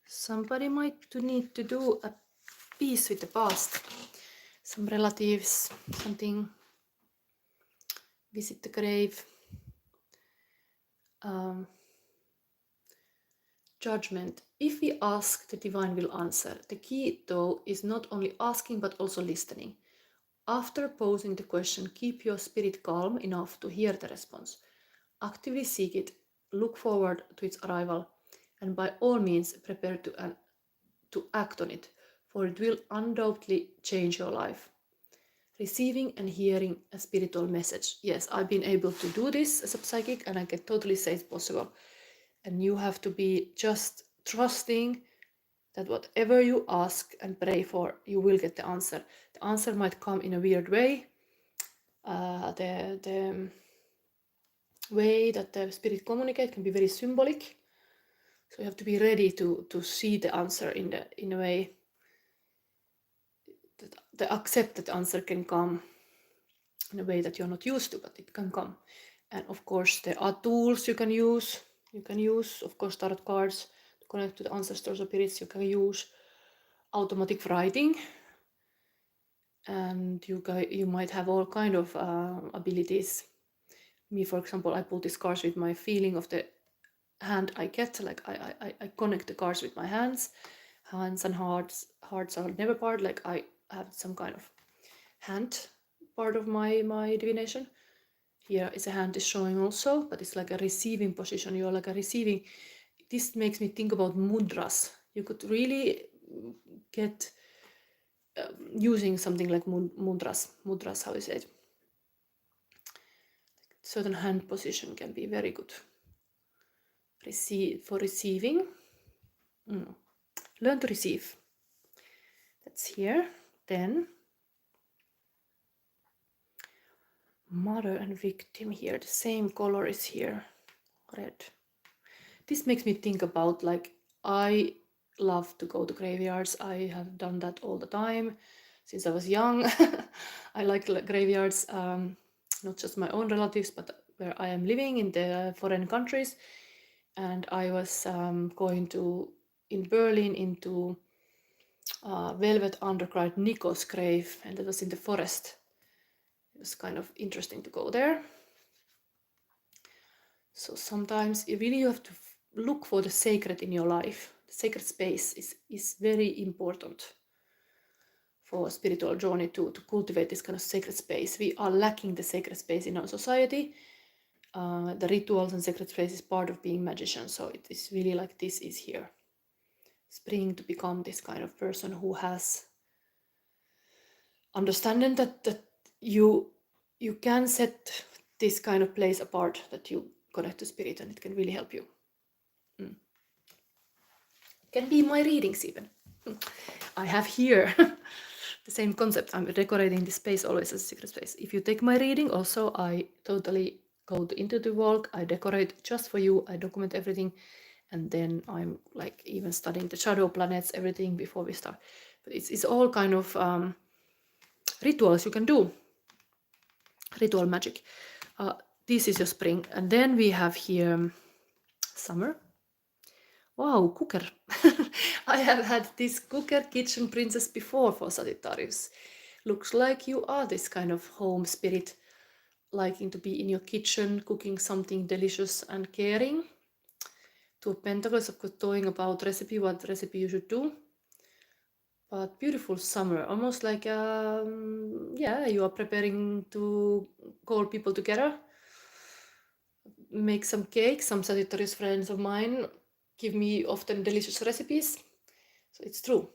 Somebody might need to do a peace with the past. Some relatives, something. Visit the grave. Judgment. If we ask, the divine will answer. The key, though, is not only asking but also listening. After posing the question, keep your spirit calm enough to hear the response. Actively seek it, look forward to its arrival, and by all means prepare to act on it, for it will undoubtedly change your life. Receiving and hearing a spiritual message. Yes, I've been able to do this as a psychic, and I can totally say it's possible. And you have to be just trusting that whatever you ask and pray for, you will get the answer. The answer might come in a weird way. The way that the spirit communicates can be very symbolic. So you have to be ready to see the answer in a way that the accepted answer can come in a way that you're not used to, but it can come. And of course, there are tools you can use. You can use, of course, tarot cards to connect to the ancestors or spirits. You can use automatic writing, and you might have all kind of abilities. Me, for example, I pull these cards with my feeling of the hand I get. Like I connect the cards with my hands and hearts are never part. Like I have some kind of hand part of my divination. Here is a hand is showing also, but it's like a receiving position. You're like a receiving. This makes me think about mudras. You could really get using something like mudras, how is it? Certain hand position can be very good. for receiving. Learn to receive. That's here. Then mother and victim here. The same color is here, red. This makes me think about, like, I love to go to graveyards. I have done that all the time since I was young. I like graveyards, not just my own relatives, but where I am living in the foreign countries. And I was going to, in Berlin, into Velvet Underground Nico's grave, and it was in the forest. It was kind of interesting to go there. So sometimes you really have to look for the sacred in your life. The sacred space is very important for a spiritual journey to cultivate this kind of sacred space. We are lacking the sacred space in our society. The rituals and sacred space is part of being magician. So it is really like this is here. Spring to become this kind of person who has understanding that you can set this kind of place apart, that you connect to spirit, and it can really help you. Can be my readings even. I have here the same concept. I'm decorating this space always as a secret space. If you take my reading, also I totally go into the work. I decorate just for you. I document everything, and then I'm like even studying the shadow planets, everything before we start. But it's all kind of rituals you can do. Ritual magic. This is your spring, and then we have here summer. Wow, cooker. I have had this cooker kitchen princess before for Sagittarius. Looks like you are this kind of home spirit, liking to be in your kitchen, cooking something delicious and caring. Two of Pentacles, of course, talking about recipe, what recipe you should do. But beautiful summer, almost like, yeah, you are preparing to call people together. Make some cake. Some Sagittarius friends of mine give me often delicious recipes. So it's true.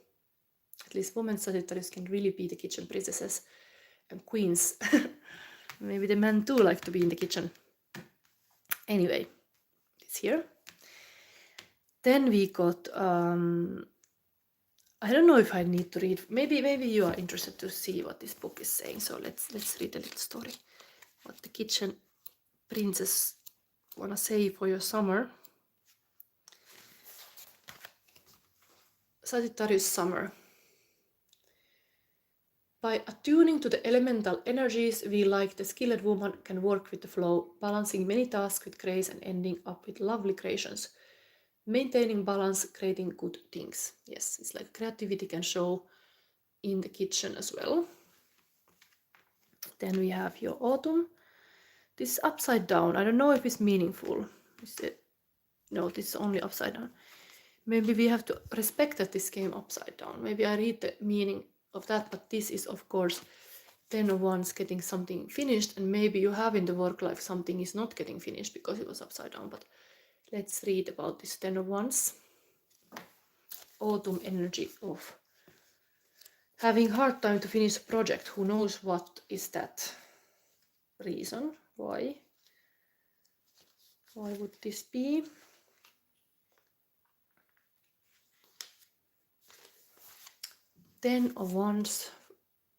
At least women Sagittarius can really be the kitchen princesses and queens. Maybe the men too like to be in the kitchen. Anyway, it's here. Then we got, I don't know if I need to read. Maybe you are interested to see what this book is saying. So let's read a little story. What the kitchen princess wanna say for your summer. Sagittarius summer. By attuning to the elemental energies, we, like the skilled woman, can work with the flow, balancing many tasks with grace and ending up with lovely creations. Maintaining balance, creating good things. Yes, it's like creativity can show in the kitchen as well. Then we have your autumn. This is upside down. I don't know if it's meaningful. Is it? No, this is only upside down. Maybe we have to respect that this came upside down. Maybe I read the meaning of that, but this is of course 10 of Wands getting something finished, and maybe you have in the work life something is not getting finished because it was upside down. But let's read about this 10 of Wands. Autumn energy of having hard time to finish a project. Who knows what is that reason? Why would this be? Ten of Wands,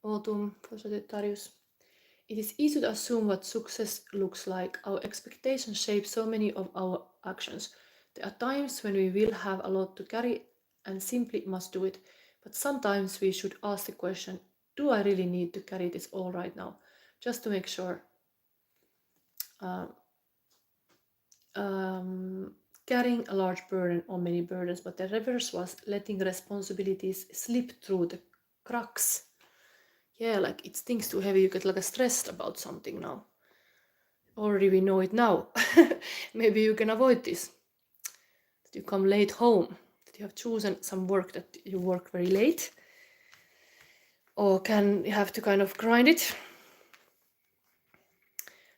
autumn for Sagittarius. It is easy to assume what success looks like. Our expectations shape so many of our actions. There are times when we will have a lot to carry and simply must do it. But sometimes we should ask the question, do I really need to carry this all right now? Just to make sure. Carrying a large burden or many burdens, but the reverse was letting responsibilities slip through the cracks. Yeah, like it's things too heavy, you get like stressed about something now. Already we know it now. Maybe you can avoid this. That you come late home, that you have chosen some work that you work very late, or can you have to kind of grind it.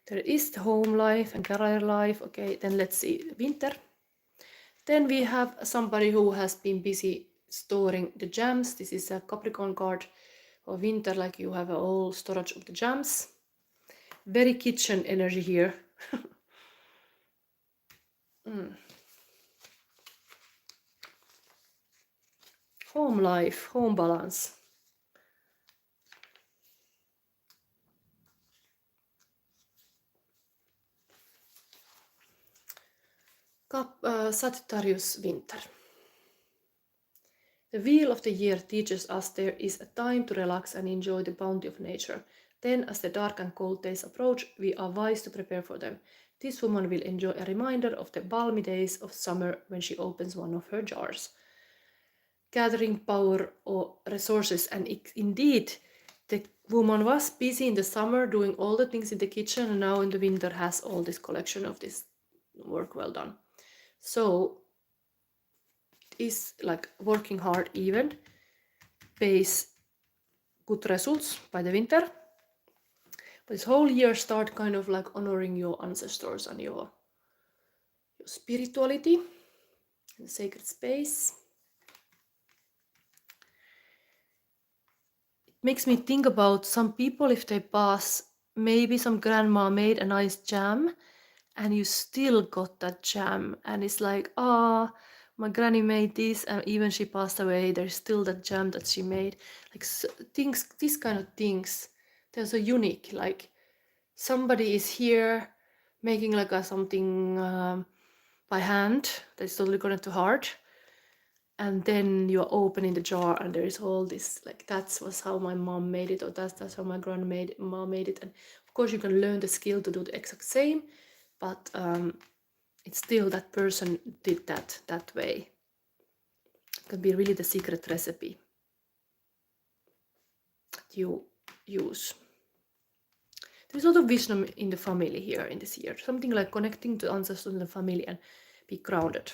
There is the home life and career life. Okay, then let's see, winter. Then we have somebody who has been busy storing the gems. This is a Capricorn card for winter, like you have a whole storage of the gems. Very kitchen energy here. Home life, home balance. Sagittarius winter. The wheel of the year teaches us there is a time to relax and enjoy the bounty of nature. Then, as the dark and cold days approach, we are wise to prepare for them. This woman will enjoy a reminder of the balmy days of summer when she opens one of her jars. Gathering power or resources, and indeed, the woman was busy in the summer doing all the things in the kitchen, and now in the winter has all this collection of this work well done. So it is like working hard even pays good results by the winter. But this whole year start kind of like honoring your ancestors and your spirituality and sacred space. It makes me think about some people, if they pass, maybe some grandma made a nice jam and you still got that jam, and it's like, my granny made this and even she passed away, there's still that jam that she made. Like things, these kind of things, they're so unique. Like somebody is here making like something by hand that's totally connected to heart, and then you're opening the jar and there is all this, like that was how my mom made it, or that's how my grandma made it. And of course you can learn the skill to do the exact same, but it's still that person did that way. It can be really the secret recipe that you use. There's a lot of wisdom in the family here in this year. Something like connecting to ancestors in the family and be grounded.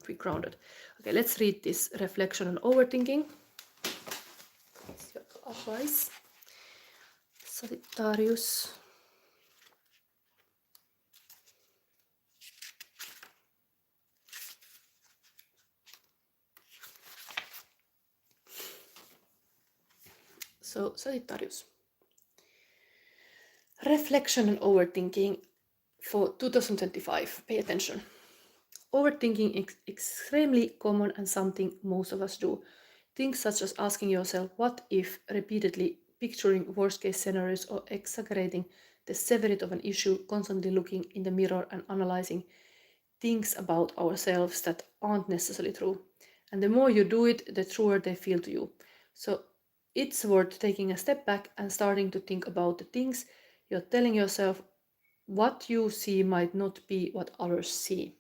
Be grounded. Okay, let's read this reflection on overthinking. That's your advice. Sagittarius. So, Sagittarius. Reflection and overthinking for 2025. Pay attention. Overthinking is extremely common and something most of us do. Things such as asking yourself what if repeatedly, picturing worst case scenarios, or exaggerating the severity of an issue, constantly looking in the mirror and analyzing things about ourselves that aren't necessarily true. And the more you do it, the truer they feel to you. So it's worth taking a step back and starting to think about the things you're telling yourself. What you see might not be what others see.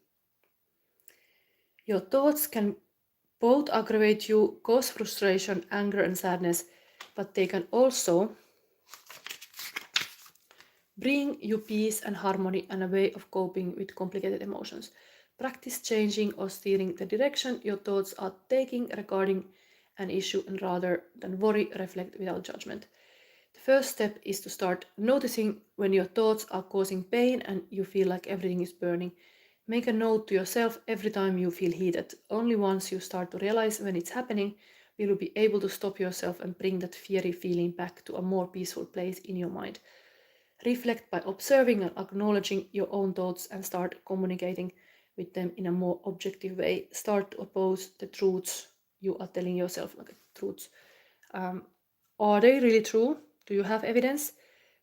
Your thoughts can both aggravate you, cause frustration, anger, and sadness, but they can also bring you peace and harmony and a way of coping with complicated emotions. Practice changing or steering the direction your thoughts are taking regarding an issue, and rather than worry, reflect without judgment. The first step is to start noticing when your thoughts are causing pain and you feel like everything is burning. Make a note to yourself every time you feel heated. Only once you start to realize when it's happening, will you be able to stop yourself and bring that fiery feeling back to a more peaceful place in your mind. Reflect by observing and acknowledging your own thoughts and start communicating with them in a more objective way. Start to oppose the truths you are telling yourself, like truths. Are they really true? Do you have evidence?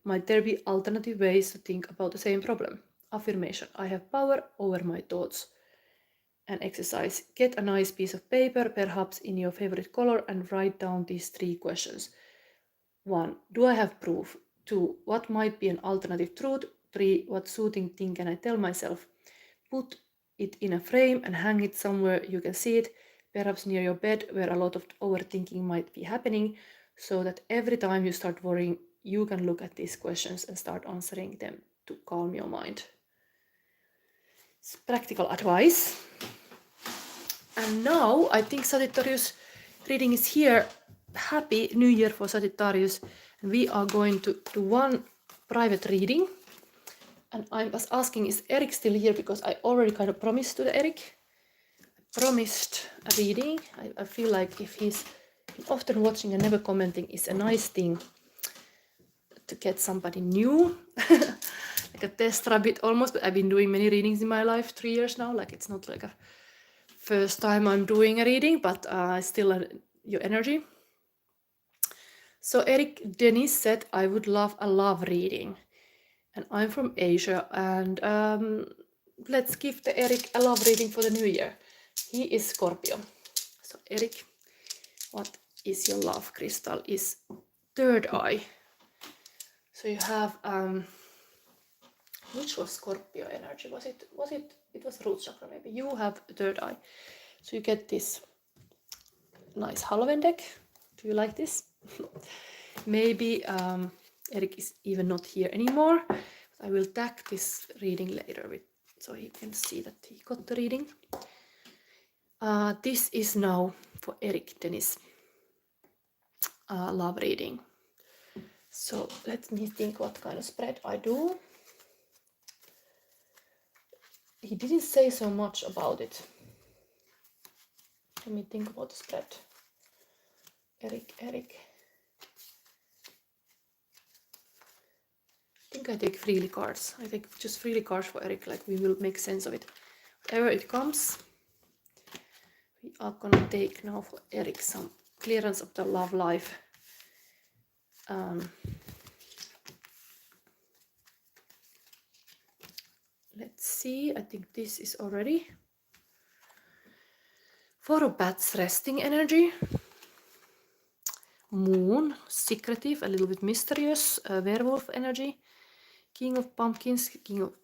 Might there be alternative ways to think about the same problem? Affirmation: I have power over my thoughts. And exercise: get a nice piece of paper, perhaps in your favorite color, and write down these 3 questions. 1. Do I have proof? 2. What might be an alternative truth? 3. What soothing thing can I tell myself? Put it in a frame and hang it somewhere you can see it, perhaps near your bed where a lot of overthinking might be happening, so that every time you start worrying, you can look at these questions and start answering them to calm your mind. It's practical advice. And now I think Sagittarius reading is here. Happy New Year for Sagittarius. And we are going to do one private reading. And I was asking, is Eric still here? Because I already kind of promised to Eric. I promised a reading. I feel like if he's often watching and never commenting, is a nice thing to get somebody new. Like a test rabbit almost, but I've been doing many readings in my life, 3 years now. Like it's not like a first time I'm doing a reading, but still your energy. So Eric Dennis said, I would love a love reading. And I'm from Asia, and let's give the Eric a love reading for the new year. He is Scorpio. So Eric, what is your love crystal? Is third eye. So you have which was Scorpio energy? It was root chakra maybe. You have third eye. So you get this nice Halloween deck. Do you like this? Maybe Eric is even not here anymore. I will tag this reading later so he can see that he got the reading. This is now for Eric Dennis love reading. So let me think what kind of spread I do. He didn't say so much about it. Let me think about the spread. Eric. I think I take freely cards. I take just freely cards for Eric, like we will make sense of it. Whatever it comes, we are gonna take now for Eric some clearance of the love life. Let's see, I think this is already. Four of Bats, resting energy. Moon, secretive, a little bit mysterious, werewolf energy. King of Pumpkins, King of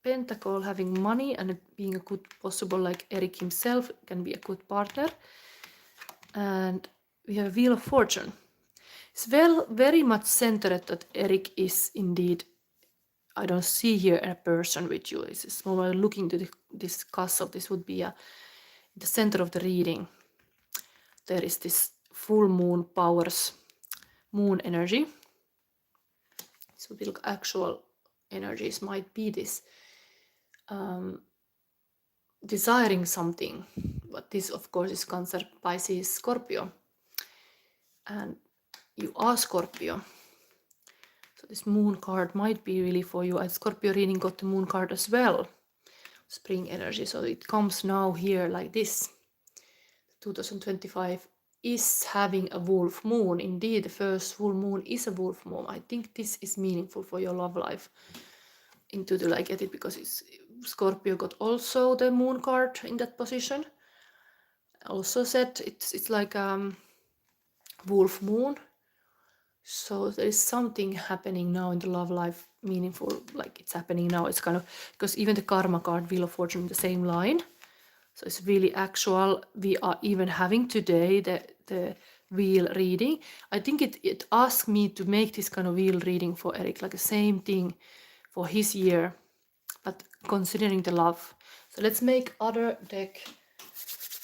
Pentacle, having money and being a good possible, like Eric himself can be a good partner. And we have Wheel of Fortune. It's very much centered that Eric is indeed, I don't see here a person with you. It's more looking to this castle. This would be the center of the reading. There is this full moon powers, moon energy. So the actual energies might be this desiring something, but this of course is Cancer, Pisces, Scorpio, and you are Scorpio. So this moon card might be really for you. Scorpio reading got the moon card as well, spring energy. So it comes now here like this. 2025 is having a wolf moon. Indeed, the first full moon is a wolf moon. I think this is meaningful for your love life. I get it because Scorpio got also the moon card in that position. Also said it's like wolf moon. So there is something happening now in the love life, meaningful, like it's happening now. It's kind of, because even the karma card, Wheel of Fortune, in the same line. So it's really actual. We are even having today the wheel reading. I think it asked me to make this kind of wheel reading for Eric, like the same thing for his year, but considering the love. So let's make other deck.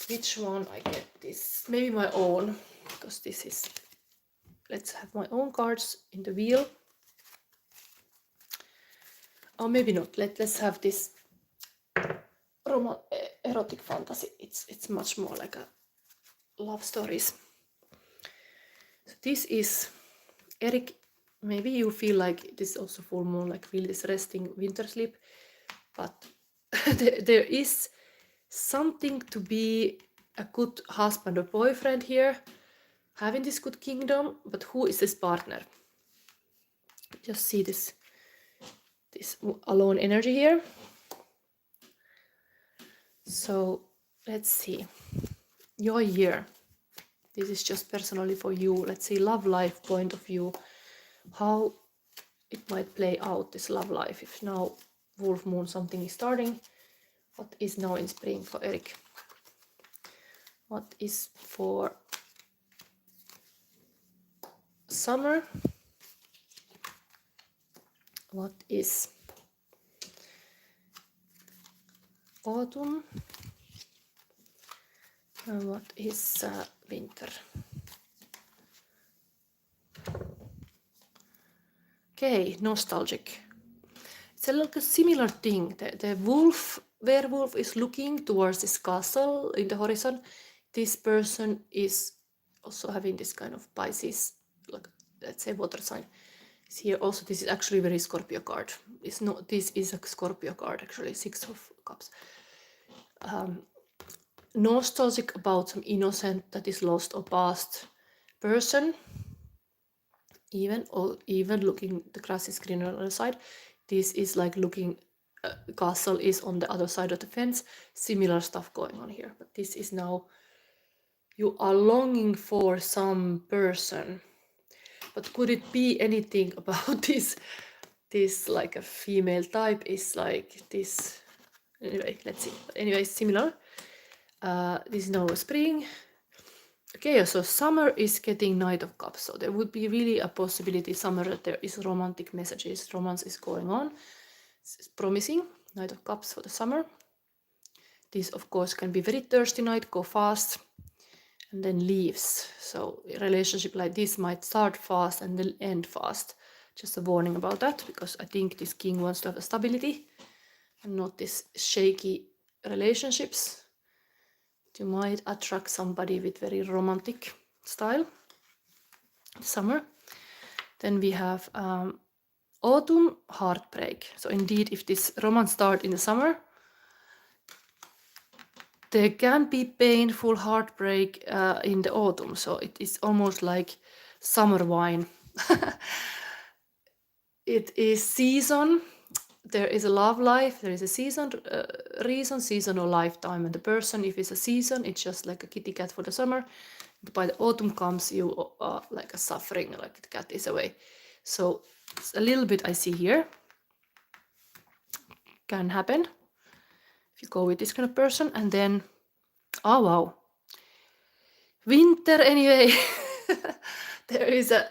Which one I get this? Maybe my own, because this is, let's have my own cards in the wheel. Or maybe not. Let's have this erotic fantasy. It's much more like a love stories. So this is Eric. Maybe you feel like this is also full moon, like really this resting winter sleep, but there is something to be a good husband or boyfriend here, having this good kingdom, but who is this partner? Just see this alone energy here. So let's see your year. This is just personally for you. Let's see love life point of view, how it might play out, this love life. If now wolf moon something is starting, what is now in spring for Eric? What is for summer? What is autumn? And what is winter? Okay, nostalgic. It's a little similar thing. The werewolf is looking towards this castle in the horizon. This person is also having this kind of Pisces, like let's say water sign. It's here also. This is actually very Scorpio card. It's not. This is a Scorpio card actually. 6 of Cups. nostalgic about some innocent that is lost or past person. Even looking, the grass is greener on the other side. This is like looking, castle is on the other side of the fence. Similar stuff going on here, but this is now you are longing for some person. But could it be anything about this like a female type is like this? Anyway, let's see. But anyway, similar. This is now spring. Okay, so summer is getting Knight of Cups, so there would be really a possibility summer that there is romantic messages, romance is going on. It's promising, Knight of Cups for the summer. This of course can be very thirsty night, go fast, and then leaves. So a relationship like this might start fast and then end fast. Just a warning about that, because I think this king wants to have a stability and not this shaky relationships. You might attract somebody with very romantic style. Summer. Then we have autumn, heartbreak. So indeed, if this romance starts in the summer, there can be painful heartbreak in the autumn. So it is almost like summer wine. It is season. There is a love life, there is a season, season or lifetime, and the person, if it's a season, it's just like a kitty cat for the summer. By the autumn comes, you are like a suffering, like the cat is away. So it's a little bit I see here can happen if you go with this kind of person. And then, oh wow, winter anyway. There is a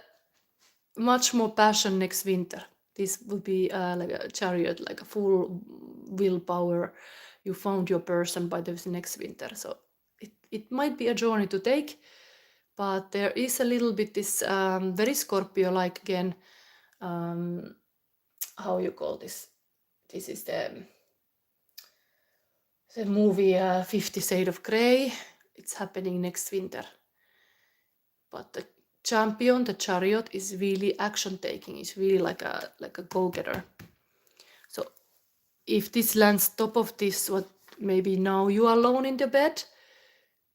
much more passion next winter. This would be like a chariot, like a full willpower. You found your person by this next winter. So it might be a journey to take, but there is a little bit this very Scorpio-like again. How you call this? This is the movie 50 Shades of Grey. It's happening next winter. But the champion, the chariot, is really action taking. It's really like a go-getter. So if this lands top of this, what maybe now you are alone in the bed,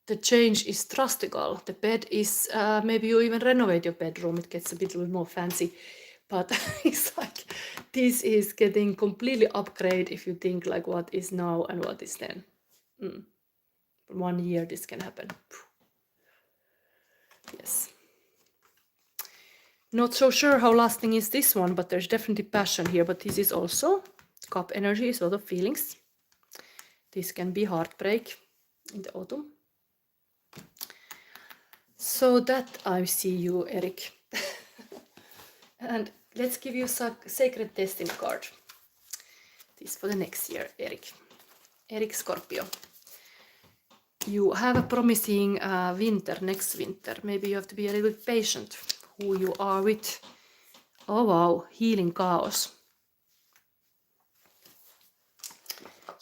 the change is drastical. The bed is maybe you even renovate your bedroom. It gets a bit more fancy, but it's like this is getting completely upgrade if you think like what is now and what is then. 1 year this can happen. Yes. Not so sure how lasting is this one, but there's definitely passion here. But this is also cup energy, is a lot of feelings. This can be heartbreak in the autumn. So that I see you, Eric. And let's give you a sacred destiny card. This for the next year, Eric. Eric Scorpio. You have a promising winter, next winter. Maybe you have to be a little bit patient who you are with. Oh wow, healing chaos.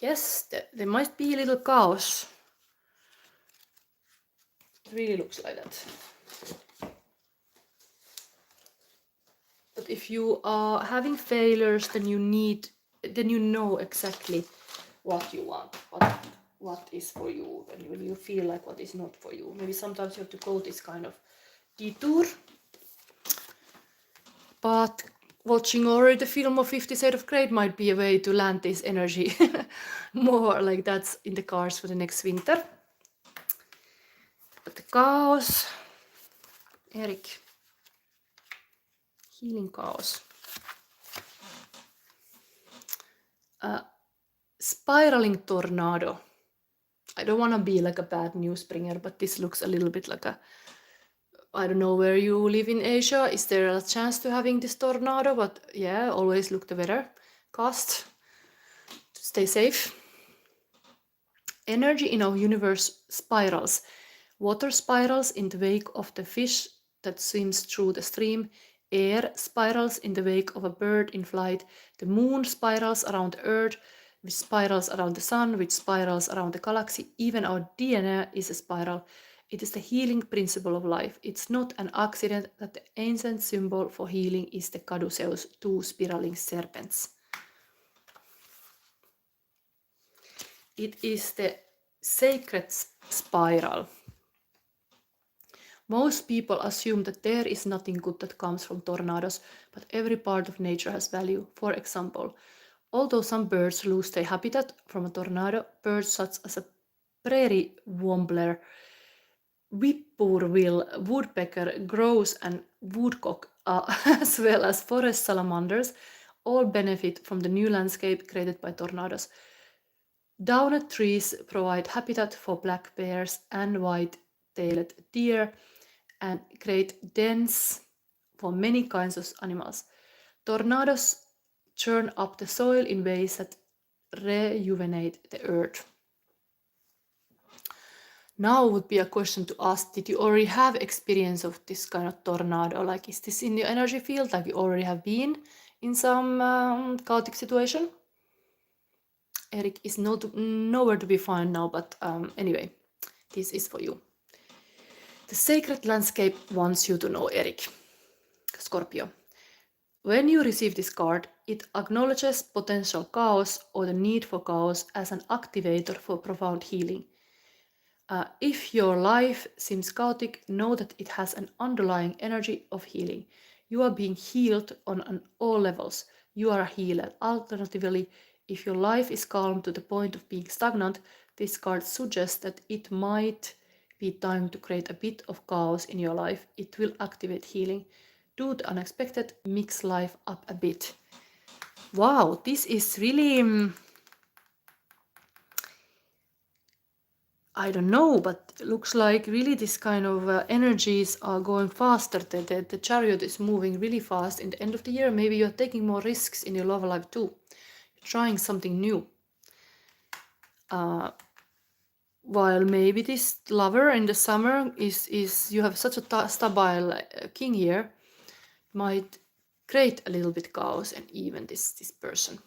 Yes, there might be a little chaos. It really looks like that. But if you are having failures, then you know exactly what you want, what is for you, and when you feel like what is not for you. Maybe sometimes you have to go this kind of detour. But watching already the film of 50 Shades of Grey might be a way to land this energy more, like that's in the cards for the next winter. But the chaos, Eric, healing chaos. Spiraling tornado. I don't want to be like a bad news bringer, but this looks a little bit like a, I don't know where you live in Asia. Is there a chance to having this tornado? But yeah, always look the weather cast. Stay safe. Energy in our universe spirals. Water spirals in the wake of the fish that swims through the stream. Air spirals in the wake of a bird in flight. The moon spirals around the earth, which spirals around the sun, which spirals around the galaxy. Even our DNA is a spiral. It is the healing principle of life. It's not an accident that the ancient symbol for healing is the caduceus, 2 spiraling serpents. It is the sacred spiral. Most people assume that there is nothing good that comes from tornadoes, but every part of nature has value. For example, although some birds lose their habitat from a tornado, birds such as a prairie warbler, whippoorwill, woodpecker, grouse, and woodcock, as well as forest salamanders, all benefit from the new landscape created by tornadoes. Downed trees provide habitat for black bears and white-tailed deer and create dens for many kinds of animals. Tornadoes churn up the soil in ways that rejuvenate the earth. Now would be a question to ask, did you already have experience of this kind of tornado? Like, is this in your energy field? Like, you already have been in some chaotic situation? Eric is nowhere to be found now, but anyway, this is for you. The sacred landscape wants you to know, Eric. Scorpio. When you receive this card, it acknowledges potential chaos or the need for chaos as an activator for profound healing. If your life seems chaotic, know that it has an underlying energy of healing. You are being healed on all levels. You are a healer. Alternatively, if your life is calm to the point of being stagnant, this card suggests that it might be time to create a bit of chaos in your life. It will activate healing. Do the unexpected, mix life up a bit. Wow, this is really... I don't know, but it looks like really this kind of energies are going faster. The chariot is moving really fast in the end of the year. Maybe you're taking more risks in your love life too. You're trying something new. While maybe this lover in the summer is you have such a stable king here, might create a little bit chaos and even this person.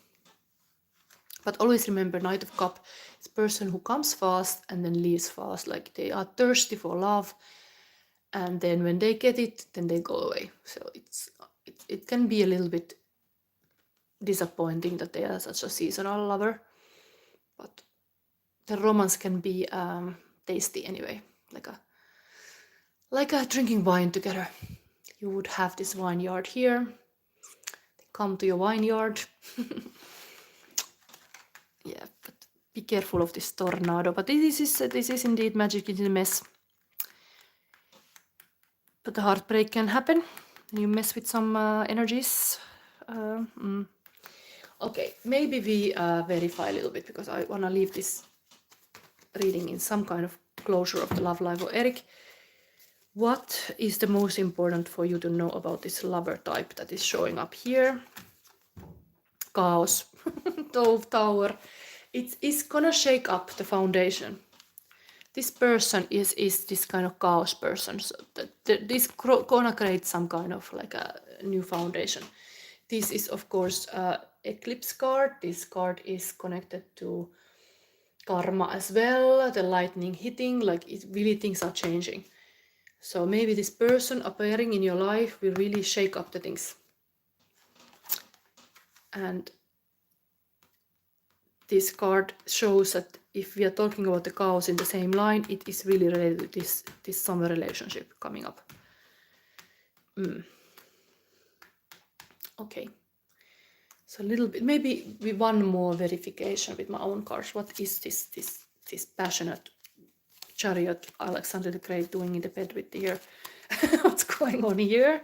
But always remember, Knight of Cup is a person who comes fast and then leaves fast. Like, they are thirsty for love, and then when they get it, then they go away. So it can be a little bit disappointing that they are such a seasonal lover. But the romance can be tasty anyway, like a drinking wine together. You would have this vineyard here. They come to your vineyard. Yeah, but be careful of this tornado. But this is indeed magic in the mess. But the heartbreak can happen when you mess with some energies. Okay, maybe we verify a little bit, because I want to leave this reading in some kind of closure of the love life of Eric. What is the most important for you to know about this lover type that is showing up here? Chaos. Tower. It's gonna shake up the foundation. This person is this kind of chaos person. So this gonna create some kind of like a new foundation. This is of course eclipse card. This card is connected to karma as well. The lightning hitting, like it really things are changing. So maybe this person appearing in your life will really shake up the things. And this card shows that if we are talking about the chaos in the same line, it is really related to this summer relationship coming up. Okay. So a little bit, maybe with one more verification with my own cards. What is this passionate chariot Alexander the Great doing in the bed with the deer? What's going on here?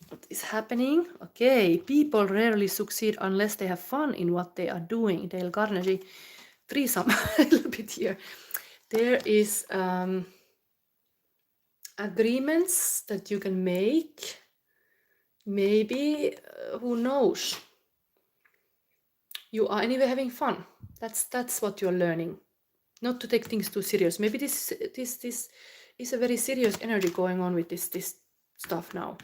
What is happening? Okay, people rarely succeed unless they have fun in what they are doing. Dale Carnegie, threesome a little bit here. There is agreements that you can make. Maybe, who knows? You are anyway having fun. That's what you're learning. Not to take things too serious. Maybe this is a very serious energy going on with this stuff now.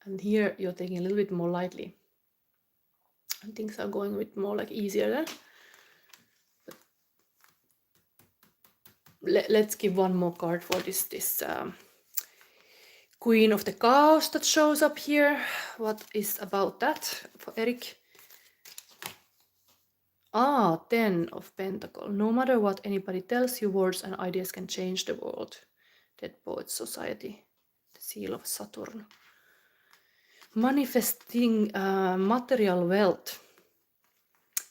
And here you're taking a little bit more lightly. And things are going a bit more like easier then. Let's give one more card for this Queen of the Chaos that shows up here. What is about that for Eric? 10 of Pentacles. No matter what anybody tells you, words and ideas can change the world. Dead Poets Society. The seal of Saturn. Manifesting material wealth.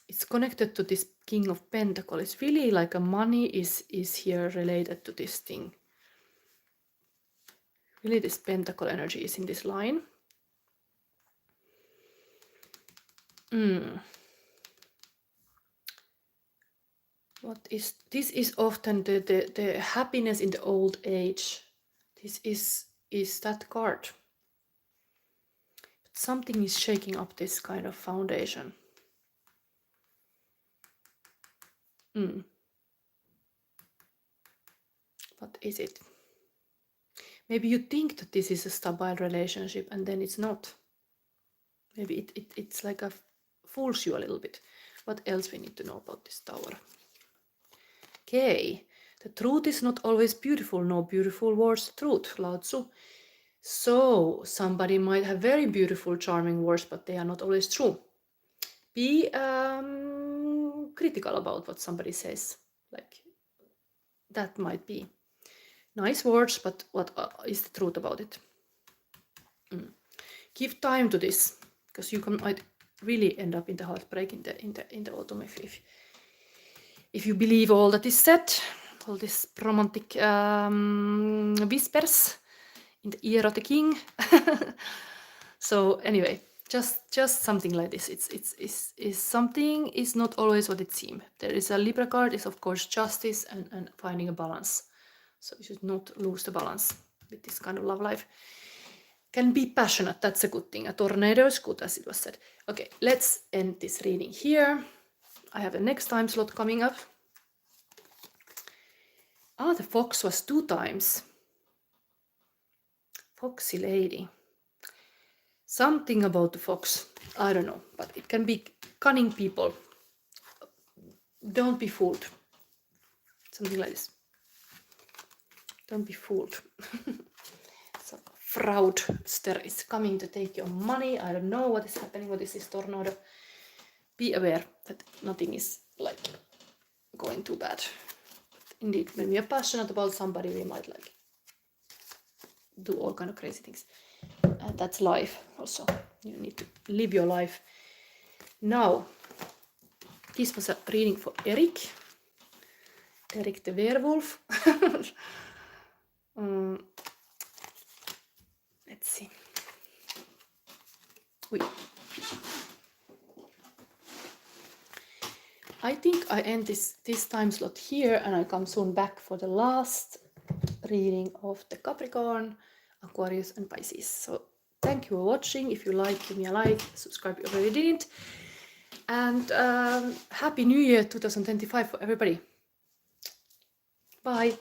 It's connected to this King of Pentacles. It's really like a money is here related to this thing. Really, this Pentacle energy is in this line. What is this? Is often the happiness in the old age. This is that card. But something is shaking up this kind of foundation. What is it? Maybe you think that this is a stable relationship and then it's not. Maybe it's like a fools you a little bit. What else we need to know about this Tower? Okay, the truth is not always beautiful. No beautiful words, truth, Lao Tzu. So somebody might have very beautiful, charming words, but they are not always true. Be critical about what somebody says. Like that might be nice words, but what is the truth about it? Give time to this, because you might really end up in the heartbreak in the autumn if you believe all that is said, all these romantic whispers in the ear of the king. So anyway, just something like this. It's something is not always what it seems. There is a Libra card, is of course justice and finding a balance. So you should not lose the balance with this kind of love life. Can be passionate, that's a good thing. A tornado is good, as it was said. Okay, let's end this reading here. I have a next time slot coming up. The fox was 2 times. Foxy lady. Something about the fox, I don't know, but it can be cunning people. Don't be fooled. Something like this. Don't be fooled. So, fraudster is coming to take your money. I don't know what is happening. What is this tornado? Be aware that nothing is like going too bad. But indeed, when we are passionate about somebody, we might like do all kind of crazy things. And that's life also. You need to live your life. Now, this was a reading for Eric. Eric the werewolf. Let's see. I think I end this time slot here, and I come soon back for the last reading of the Capricorn, Aquarius and Pisces. So thank you for watching. If you like, give me a like, subscribe if you already didn't. And Happy New Year 2025 for everybody. Bye.